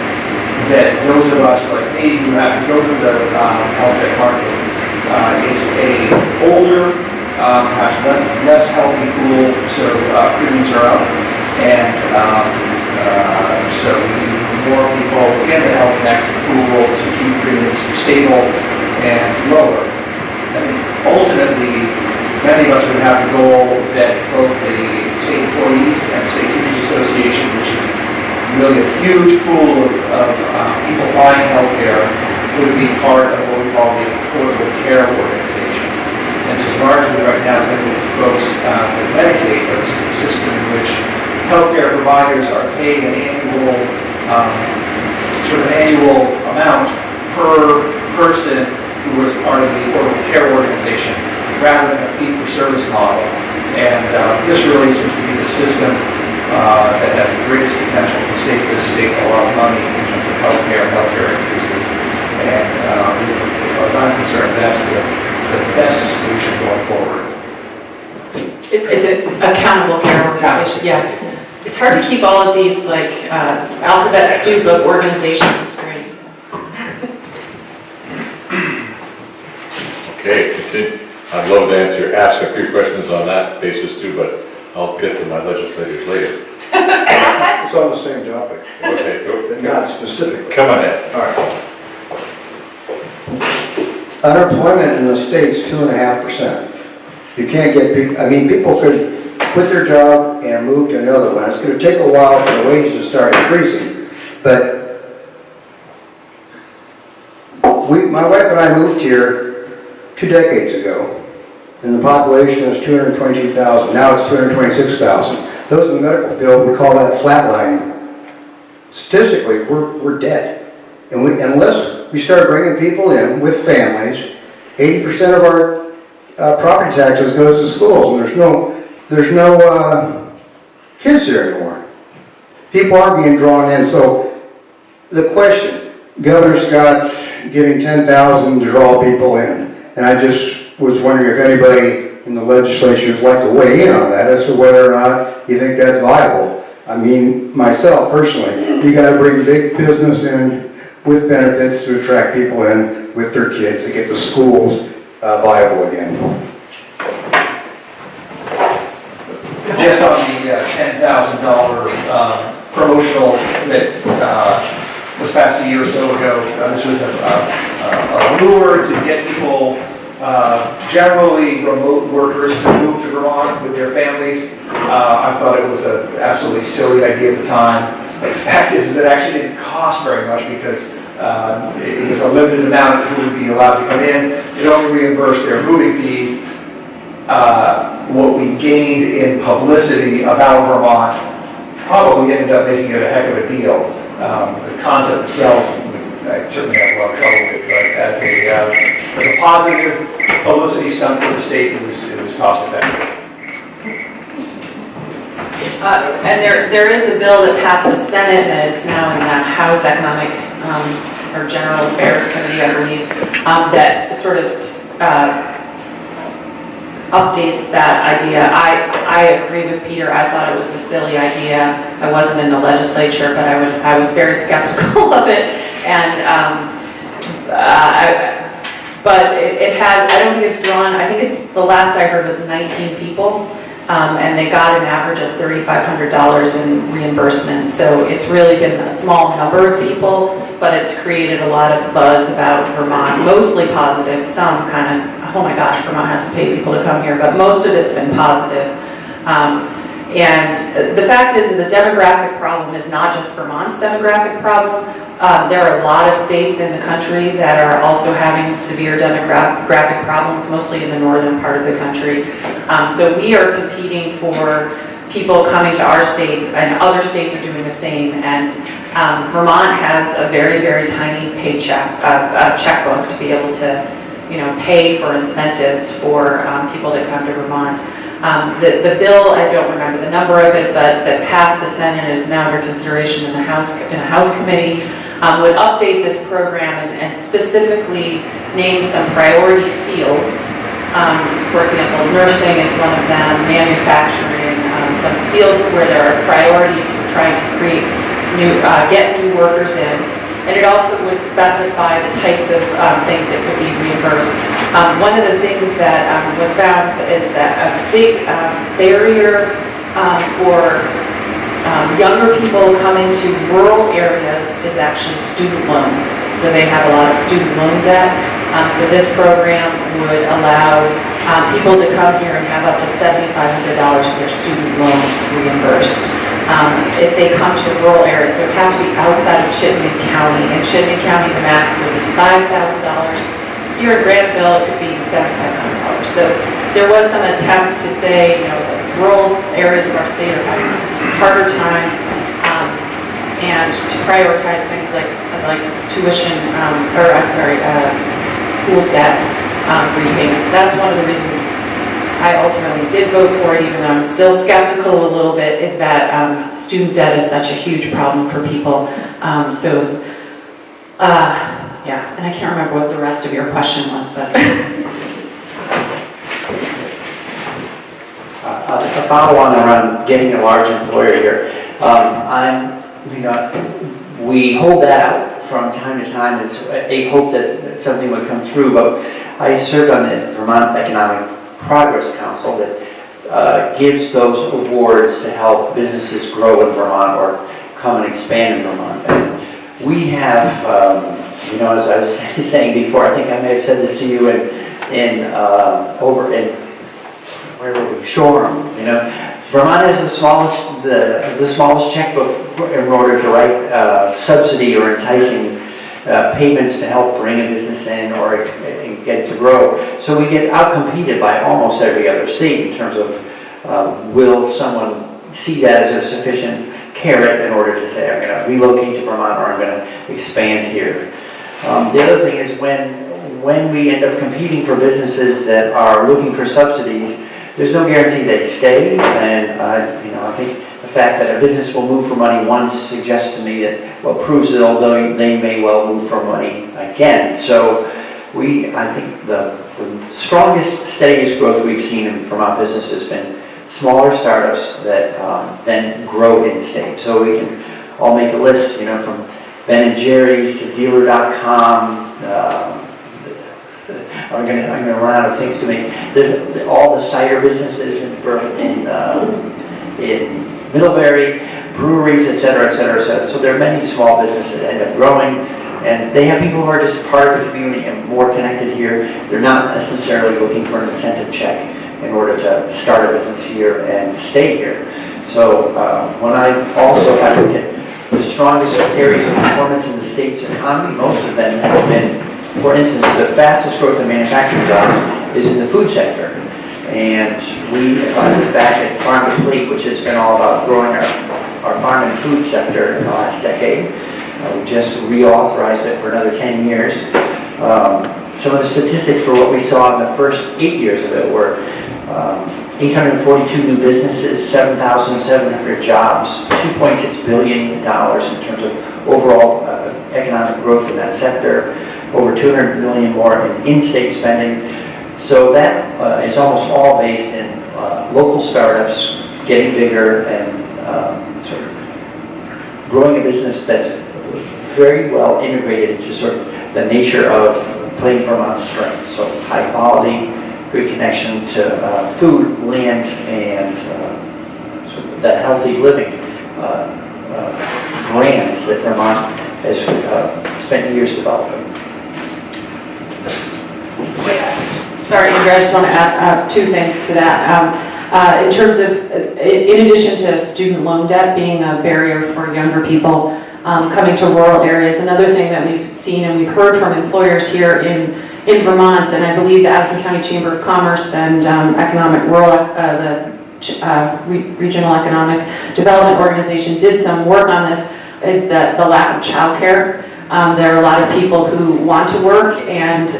that those of us like me who have to go to the health care market, it's a older, perhaps less healthy pool, so premiums are up, and so we need more people in the Health Connect pool to keep premiums stable and lower. I think ultimately, many of us would have the goal that both the state employees and the State Teachers Association, which is really a huge pool of people buying health care, would be part of what we call the Affordable Care Organization. And this is largely right now limited to folks with Medicaid, but this is the system in which healthcare providers are paid an annual, annual amount per person who was part of the Affordable Care Organization, rather than a fee-for-service model. And this really seems to be the system that has the greatest potential to save this state a lot of money in terms of healthcare increases. And as far as I'm concerned, that's the best solution going forward. It's an accountable care organization, yeah. It's hard to keep all of these like alphabet soup of organizations straight. Okay, continue. I'd love to ask a few questions on that basis too, but I'll get to my legislators later. It's on the same topic. Okay, go. Not specifically. Come on in. All right. Unemployment in the state's 2.5%. You can't get people, people could quit their job and move to another one. It's going to take a while for the wages to start increasing. But my wife and I moved here 2 decades ago. And the population is 222,000. Now it's 226,000. Those in the medical field would call that flatlining. Statistically, we're dead. And unless we start bringing people in with families, 80% of our property taxes goes to schools, and there's no kids there anymore. People are being drawn in. So the question, Governor Scott's giving $10,000 to draw people in, and I just was wondering if anybody in the legislature would like to weigh in on that as to whether or not you think that's viable. I mean, myself personally, you got to bring big business in with benefits to attract people in with their kids to get the schools viable again. Just on the $10,000 promotional that was passed a year or so ago, this was a lure to get people, generally remote workers, to move to Vermont with their families. I thought it was an absolutely silly idea at the time. The fact is it actually didn't cost very much because it was a limited amount of who would be allowed to come in. It only reimbursed their moving fees. What we gained in publicity about Vermont probably ended up making it a heck of a deal. The concept itself, I certainly have a lot of trouble with it, but as a positive publicity stunt for the state, it was cost effective. And there is a bill that passed the Senate and it's now in the House Economic or General Affairs Committee, I believe, that sort of updates that idea. I agree with Peter. I thought it was a silly idea. I wasn't in the legislature, but I was very skeptical of it. And But it has, I don't think it's drawn, I think the last I heard was 19 people, and they got an average of $3,500 in reimbursements. So it's really been a small number of people, but it's created a lot of buzz about Vermont, mostly positive, some kind of, oh my gosh, Vermont has to pay people to come here, but most of it's been positive. And the fact is the demographic problem is not just Vermont's demographic problem. There are a lot of states in the country that are also having severe demographic problems, mostly in the northern part of the country. So we are competing for people coming to our state, and other states are doing the same. And Vermont has a very, very tiny paycheck, checkbook to be able to, pay for incentives for people to come to Vermont. The bill, I don't remember the number of it, but that passed the Senate and is now under consideration in the House committee, would update this program and specifically name some priority fields. For example, nursing is one of them, manufacturing, some fields where there are priorities for trying to create get new workers in. And it also would specify the types of things that could be reimbursed. One of the things that was found is that a big barrier for younger people coming to rural areas is actually student loans. So they have a lot of student loan debt. So this program would allow people to come here and have up to $7,500 of their student loans reimbursed. If they come to rural areas, so it has to be outside of Chittenden County. In Chittenden County, the maximum is $5,000. Here in Granville, it could be $7,500. So there was some attempt to say, the rural areas of our state are having a harder time, and to prioritize things like tuition, school debt repayments. That's one of the reasons I ultimately did vote for it, even though I'm still skeptical a little bit, is that student debt is such a huge problem for people. Yeah, and I can't remember what the rest of your question was, but. A follow-on around getting a large employer here. We hold that out from time to time. It's a hope that something would come through, but I served on the Vermont Economic Progress Council that gives those awards to help businesses grow in Vermont or come and expand in Vermont. And we have, as I was saying before, I think I may have said this to you over in where were we? Shoreham. Vermont has the smallest checkbook in order to write subsidy or enticing payments to help bring a business in or get it to grow. So we get outcompeted by almost every other state in terms of will someone see that as a sufficient carrot in order to say, I'm going to relocate to Vermont or I'm going to expand here. The other thing is when we end up competing for businesses that are looking for subsidies, there's no guarantee they stay, and I think the fact that a business will move for money once suggests to me that, proves that although they may well move for money again. So I think the strongest, steadiest growth we've seen in Vermont business has been smaller startups that then grow in state. So we can all make a list, from Ben & Jerry's to Dealer.com. I'm going to run out of things to make. All the cider businesses in Middlebury, breweries, et cetera, et cetera, et cetera. So there are many small businesses that end up growing, and they have people who are just part of the community and more connected here. They're not necessarily looking for an incentive check in order to start a business here and stay here. So when I also have to get the strongest areas of performance in the state's economy, most of them have been. For instance, the fastest growth in manufacturing jobs is in the food sector. And if I look back at Farm to Plate, which has been all about growing our farm and food sector in the last decade, we just reauthorized it for another 10 years. Some of the statistics for what we saw in the first 8 years of it were 842 new businesses, 7,700 jobs, $2.6 billion in terms of overall economic growth in that sector. Over $200 million more in in-state spending. So that is almost all based in local startups getting bigger and sort of growing a business that's very well integrated into sort of the nature of playing Vermont's strengths. So high quality, good connection to food, land, and sort of that healthy living brand that Vermont has spent years developing. Sorry, Andrew, I just want to add two things to that. In terms of, in addition to student loan debt being a barrier for younger people coming to rural areas, another thing that we've seen and we've heard from employers here in Vermont, and I believe the Addison County Chamber of Commerce and the Regional Economic Development Organization did some work on this, is that the lack of childcare. There are a lot of people who want to work and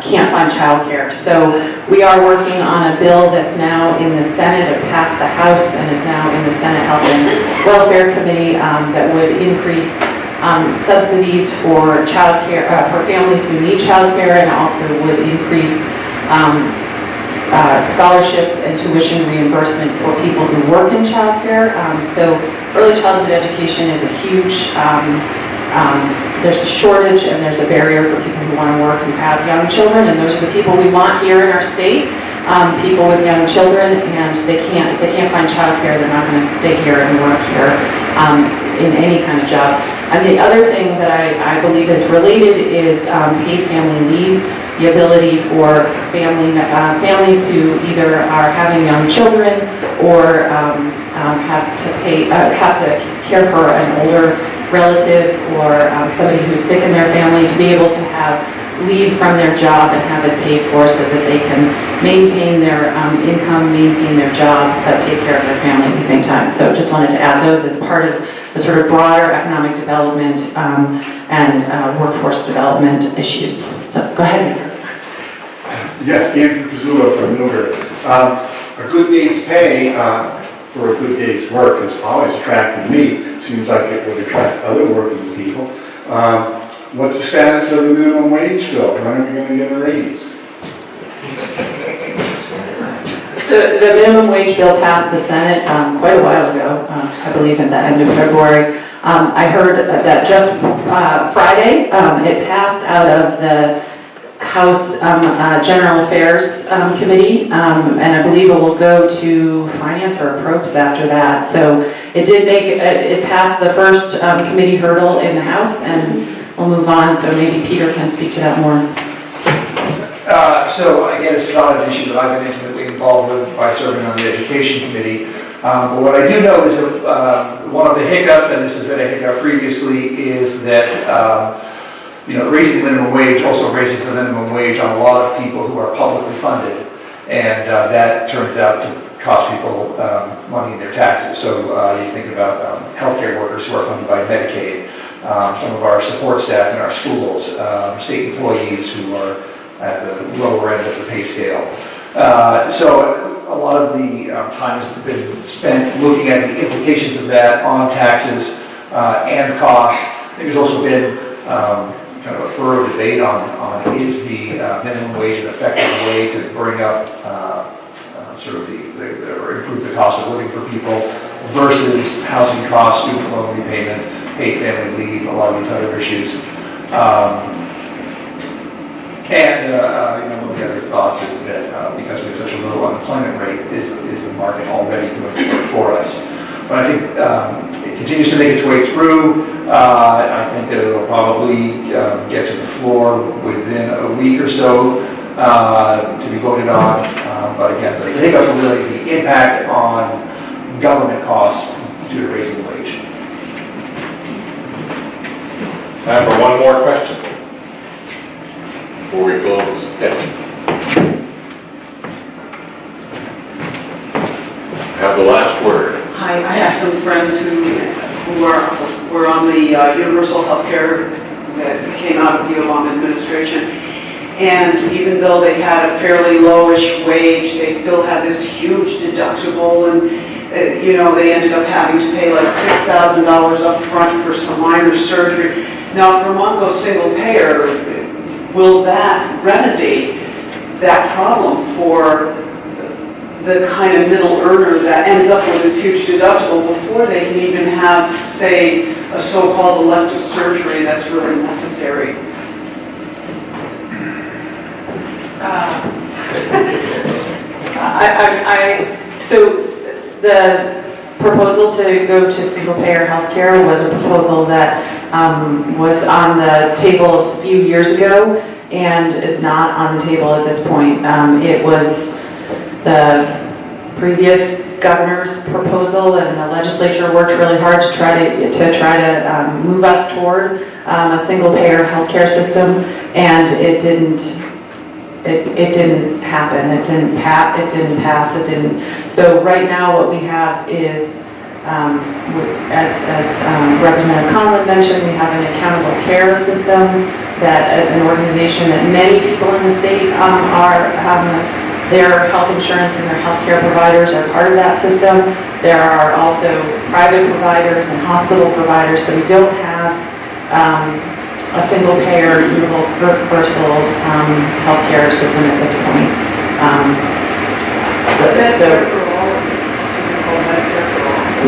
can't find childcare. So we are working on a bill that's now in the Senate. It passed the House and is now in the Senate Health and Welfare Committee that would increase subsidies for childcare for families who need childcare, and also would increase scholarships and tuition reimbursement for people who work in childcare. So early childhood education is a huge there's a shortage and there's a barrier for people who want to work who have young children, and those are the people we want here in our state, people with young children, and if they can't find childcare, they're not going to stay here and work here in any kind of job. And the other thing that I believe is related is paid family leave, the ability for families who either are having young children or have to care for an older relative or somebody who's sick in their family, to be able to have leave from their job and have it paid for so that they can maintain their income, maintain their job, but take care of their family at the same time. So just wanted to add those as part of the sort of broader economic development and workforce development issues. So go ahead, Andrew. Yes, Andrew Pizzullo from Newbury. A good day's pay for a good day's work has always attracted me. Seems like it would attract other working people. What's the status of the minimum wage bill? When are we going to get a raise? So the minimum wage bill passed the Senate quite a while ago, I believe at the end of February. I heard that just Friday it passed out of the House General Affairs Committee, and I believe it will go to Finance or Approps after that. So it did make it passed the first committee hurdle in the House, and we'll move on. So maybe Peter can speak to that more. So again, it's not an issue that I've been intimately involved with by serving on the Education Committee. But what I do know is that one of the hiccups, and this has been a hiccup previously, is that raising the minimum wage also raises the minimum wage on a lot of people who are publicly funded, and that turns out to cost people money in their taxes. So you think about healthcare workers who are funded by Medicaid, some of our support staff in our schools, state employees who are at the lower end of the pay scale. So a lot of the time has been spent looking at the implications of that on taxes and costs. I think there's also been kind of a thorough debate on is the minimum wage an effective way to bring up sort of or improve the cost of living for people versus housing costs, student loan repayment, paid family leave, a lot of these other issues. One of the other thoughts is that because we have such a low unemployment rate, is the market already doing the work for us? But I think it continues to make its way through. I think that it'll probably get to the floor within a week or so to be voted on. But again, the hiccups are really the impact on government costs due to raising the wage. Time for one more question before we close. Yes. Have the last word. Hi, I have some friends who were on the universal health care that came out of the Obama administration. And even though they had a fairly lowish wage, they still had this huge deductible, and they ended up having to pay like $6,000 up front for some minor surgery. Now, if Vermont goes single payer, will that remedy that problem for the kind of middle earner that ends up with this huge deductible before they can even have, say, a so-called elective surgery that's really necessary? So the proposal to go to single-payer healthcare was a proposal that was on the table a few years ago and is not on the table at this point. It was the previous governor's proposal, and the legislature worked really hard to try to move us toward a single-payer healthcare system, and it didn't happen. It didn't pass. So right now, what we have is, as Representative Conlon mentioned, we have an accountable care system, that an organization that many people in the state their health insurance and their health care providers are part of that system. There are also private providers and hospital providers, so we don't have a single-payer, universal healthcare system at this point.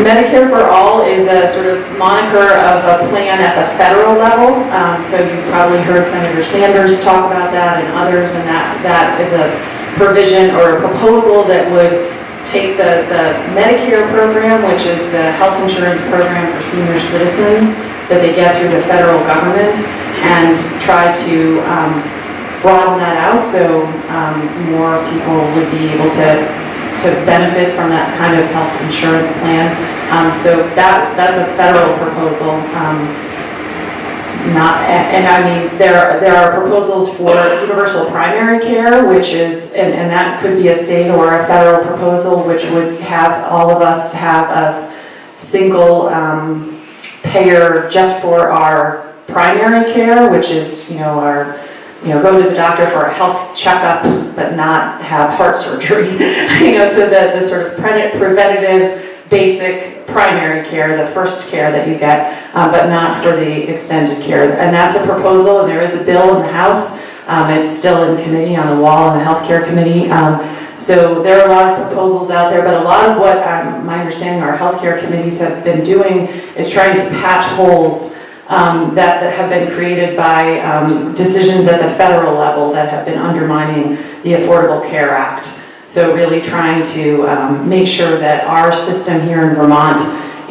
Medicare for All is a sort of moniker of a plan at the federal level. So you probably heard Senator Sanders talk about that and others, and that is a provision or a proposal that would take the Medicare program, which is the health insurance program for senior citizens that they get through the federal government, and try to broaden that out so more people would be able to benefit from that kind of health insurance plan. So that's a federal proposal. There are proposals for universal primary care, which is, and that could be a state or a federal proposal, which would have all of us have a single payer just for our primary care, which is, go to the doctor for a health checkup, but not have heart surgery. So the sort of preventative, basic primary care, the first care that you get, but not for the extended care. And that's a proposal, and there is a bill in the House. It's still in committee on the wall in the healthcare committee. So there are a lot of proposals out there, but a lot of what my understanding our healthcare committees have been doing is trying to patch holes that have been created by decisions at the federal level that have been undermining the Affordable Care Act. So really trying to make sure that our system here in Vermont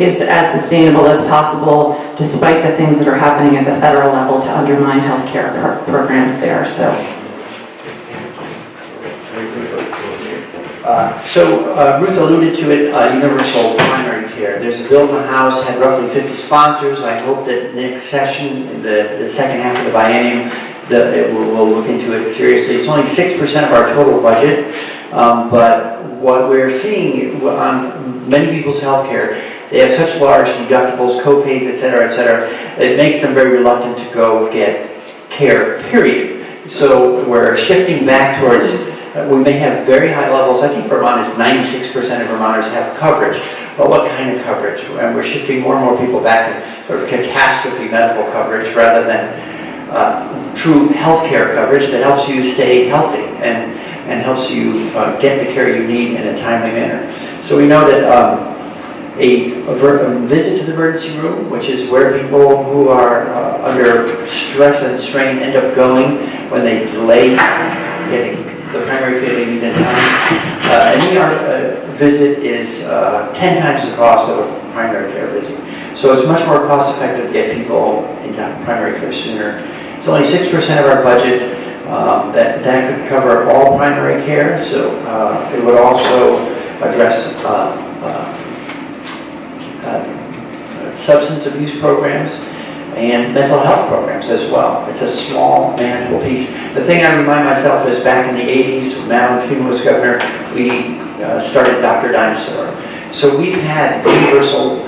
is as sustainable as possible, despite the things that are happening at the federal level to undermine healthcare programs there. Ruth alluded to it, universal primary care. There's a bill in the House, had roughly 50 sponsors. I hope that next session, the second half of the biennium, we'll look into it seriously. It's only 6% of our total budget, but what we're seeing on many people's health care, they have such large deductibles, co-pays, et cetera, it makes them very reluctant to go get care, period. So we're shifting back towards, we may have very high levels. I think Vermont is 96% of Vermonters have coverage. But what kind of coverage? And we're shifting more and more people back to sort of catastrophe medical coverage rather than true health care coverage that helps you stay healthy and helps you get the care you need in a timely manner. So we know that a visit to the emergency room, which is where people who are under stress and strain end up going when they delay getting the primary care they need in time. An ER visit is 10 times the cost of a primary care visit. So it's much more cost effective to get people into primary care sooner. It's only 6% of our budget. That could cover all primary care, so it would also address substance abuse programs and mental health programs as well. It's a small, manageable piece. The thing I remind myself is back in the 80s, when Madeline Kuhn was governor, we started Dr. Dinosaur. So we've had universal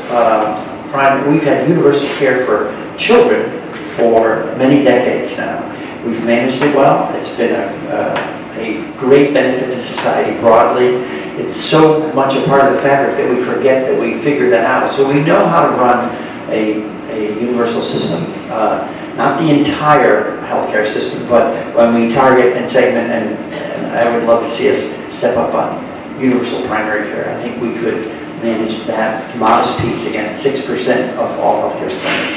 care for children for many decades now. We've managed it well. It's been a great benefit to society broadly. It's so much a part of the fabric that we forget that we figured that out. So we know how to run a universal system, not the entire healthcare system, but when we target and segment, and I would love to see us step up on universal primary care. I think we could manage that modest piece, again, 6% of all healthcare spending.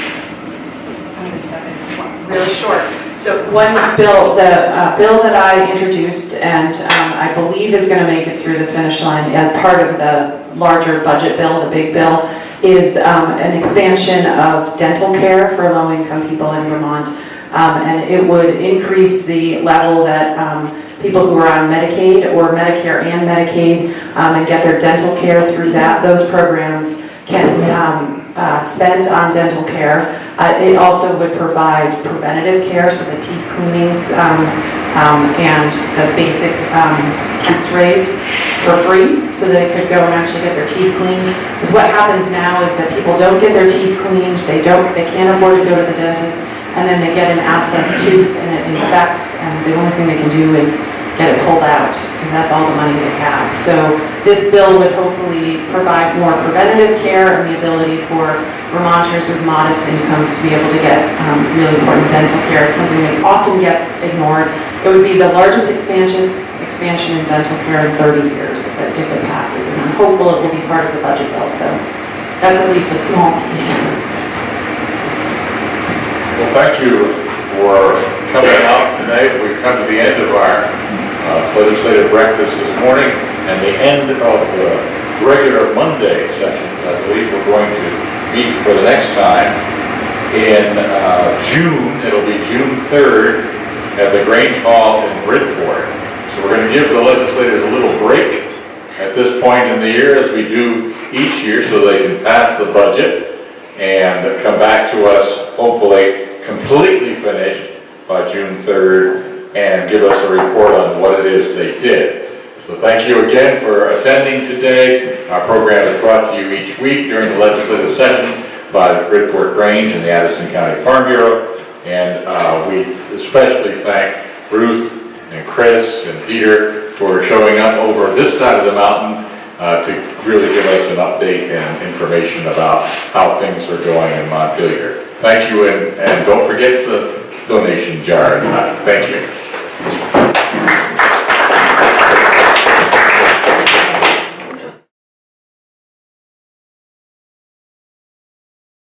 Really short. So one bill, the bill that I introduced and I believe is going to make it through the finish line as part of the larger budget bill, the big bill, is an expansion of dental care for low-income people in Vermont. And it would increase the level that people who are on Medicaid or Medicare and Medicaid and get their dental care through those programs can spend on dental care. It also would provide preventative care, so the teeth cleanings and the basic x-rays for free, so they could go and actually get their teeth cleaned. Because what happens now is that people don't get their teeth cleaned, they can't afford to go to the dentist, and then they get an abscess tooth and it infects, and the only thing they can do is get it pulled out, because that's all the money they have. So this bill would hopefully provide more preventative care and the ability for Vermonters with modest incomes to be able to get really important dental care. It's something that often gets ignored. It would be the largest expansion in dental care in 30 years if it passes, and I'm hopeful it will be part of the budget bill, so that's at least a small piece. Well, thank you for coming out tonight. We've come to the end of our legislative breakfast this morning and the end of the regular Monday sessions. I believe we're going to meet for the next time in June. It'll be June 3rd at the Grange Hall in Bridport. So we're going to give the legislators a little break at this point in the year, as we do each year, so they can pass the budget and come back to us, hopefully completely finished by June 3rd, and give us a report on what it is they did. So thank you again for attending today. Our program is brought to you each week during the legislative session by the Bridport Grange and the Addison County Farm Bureau. And we especially thank Ruth and Chris and Peter for showing up over this side of the mountain to really give us an update and information about how things are going in Montpelier. Thank you, and don't forget the donation jar tonight. Thank you.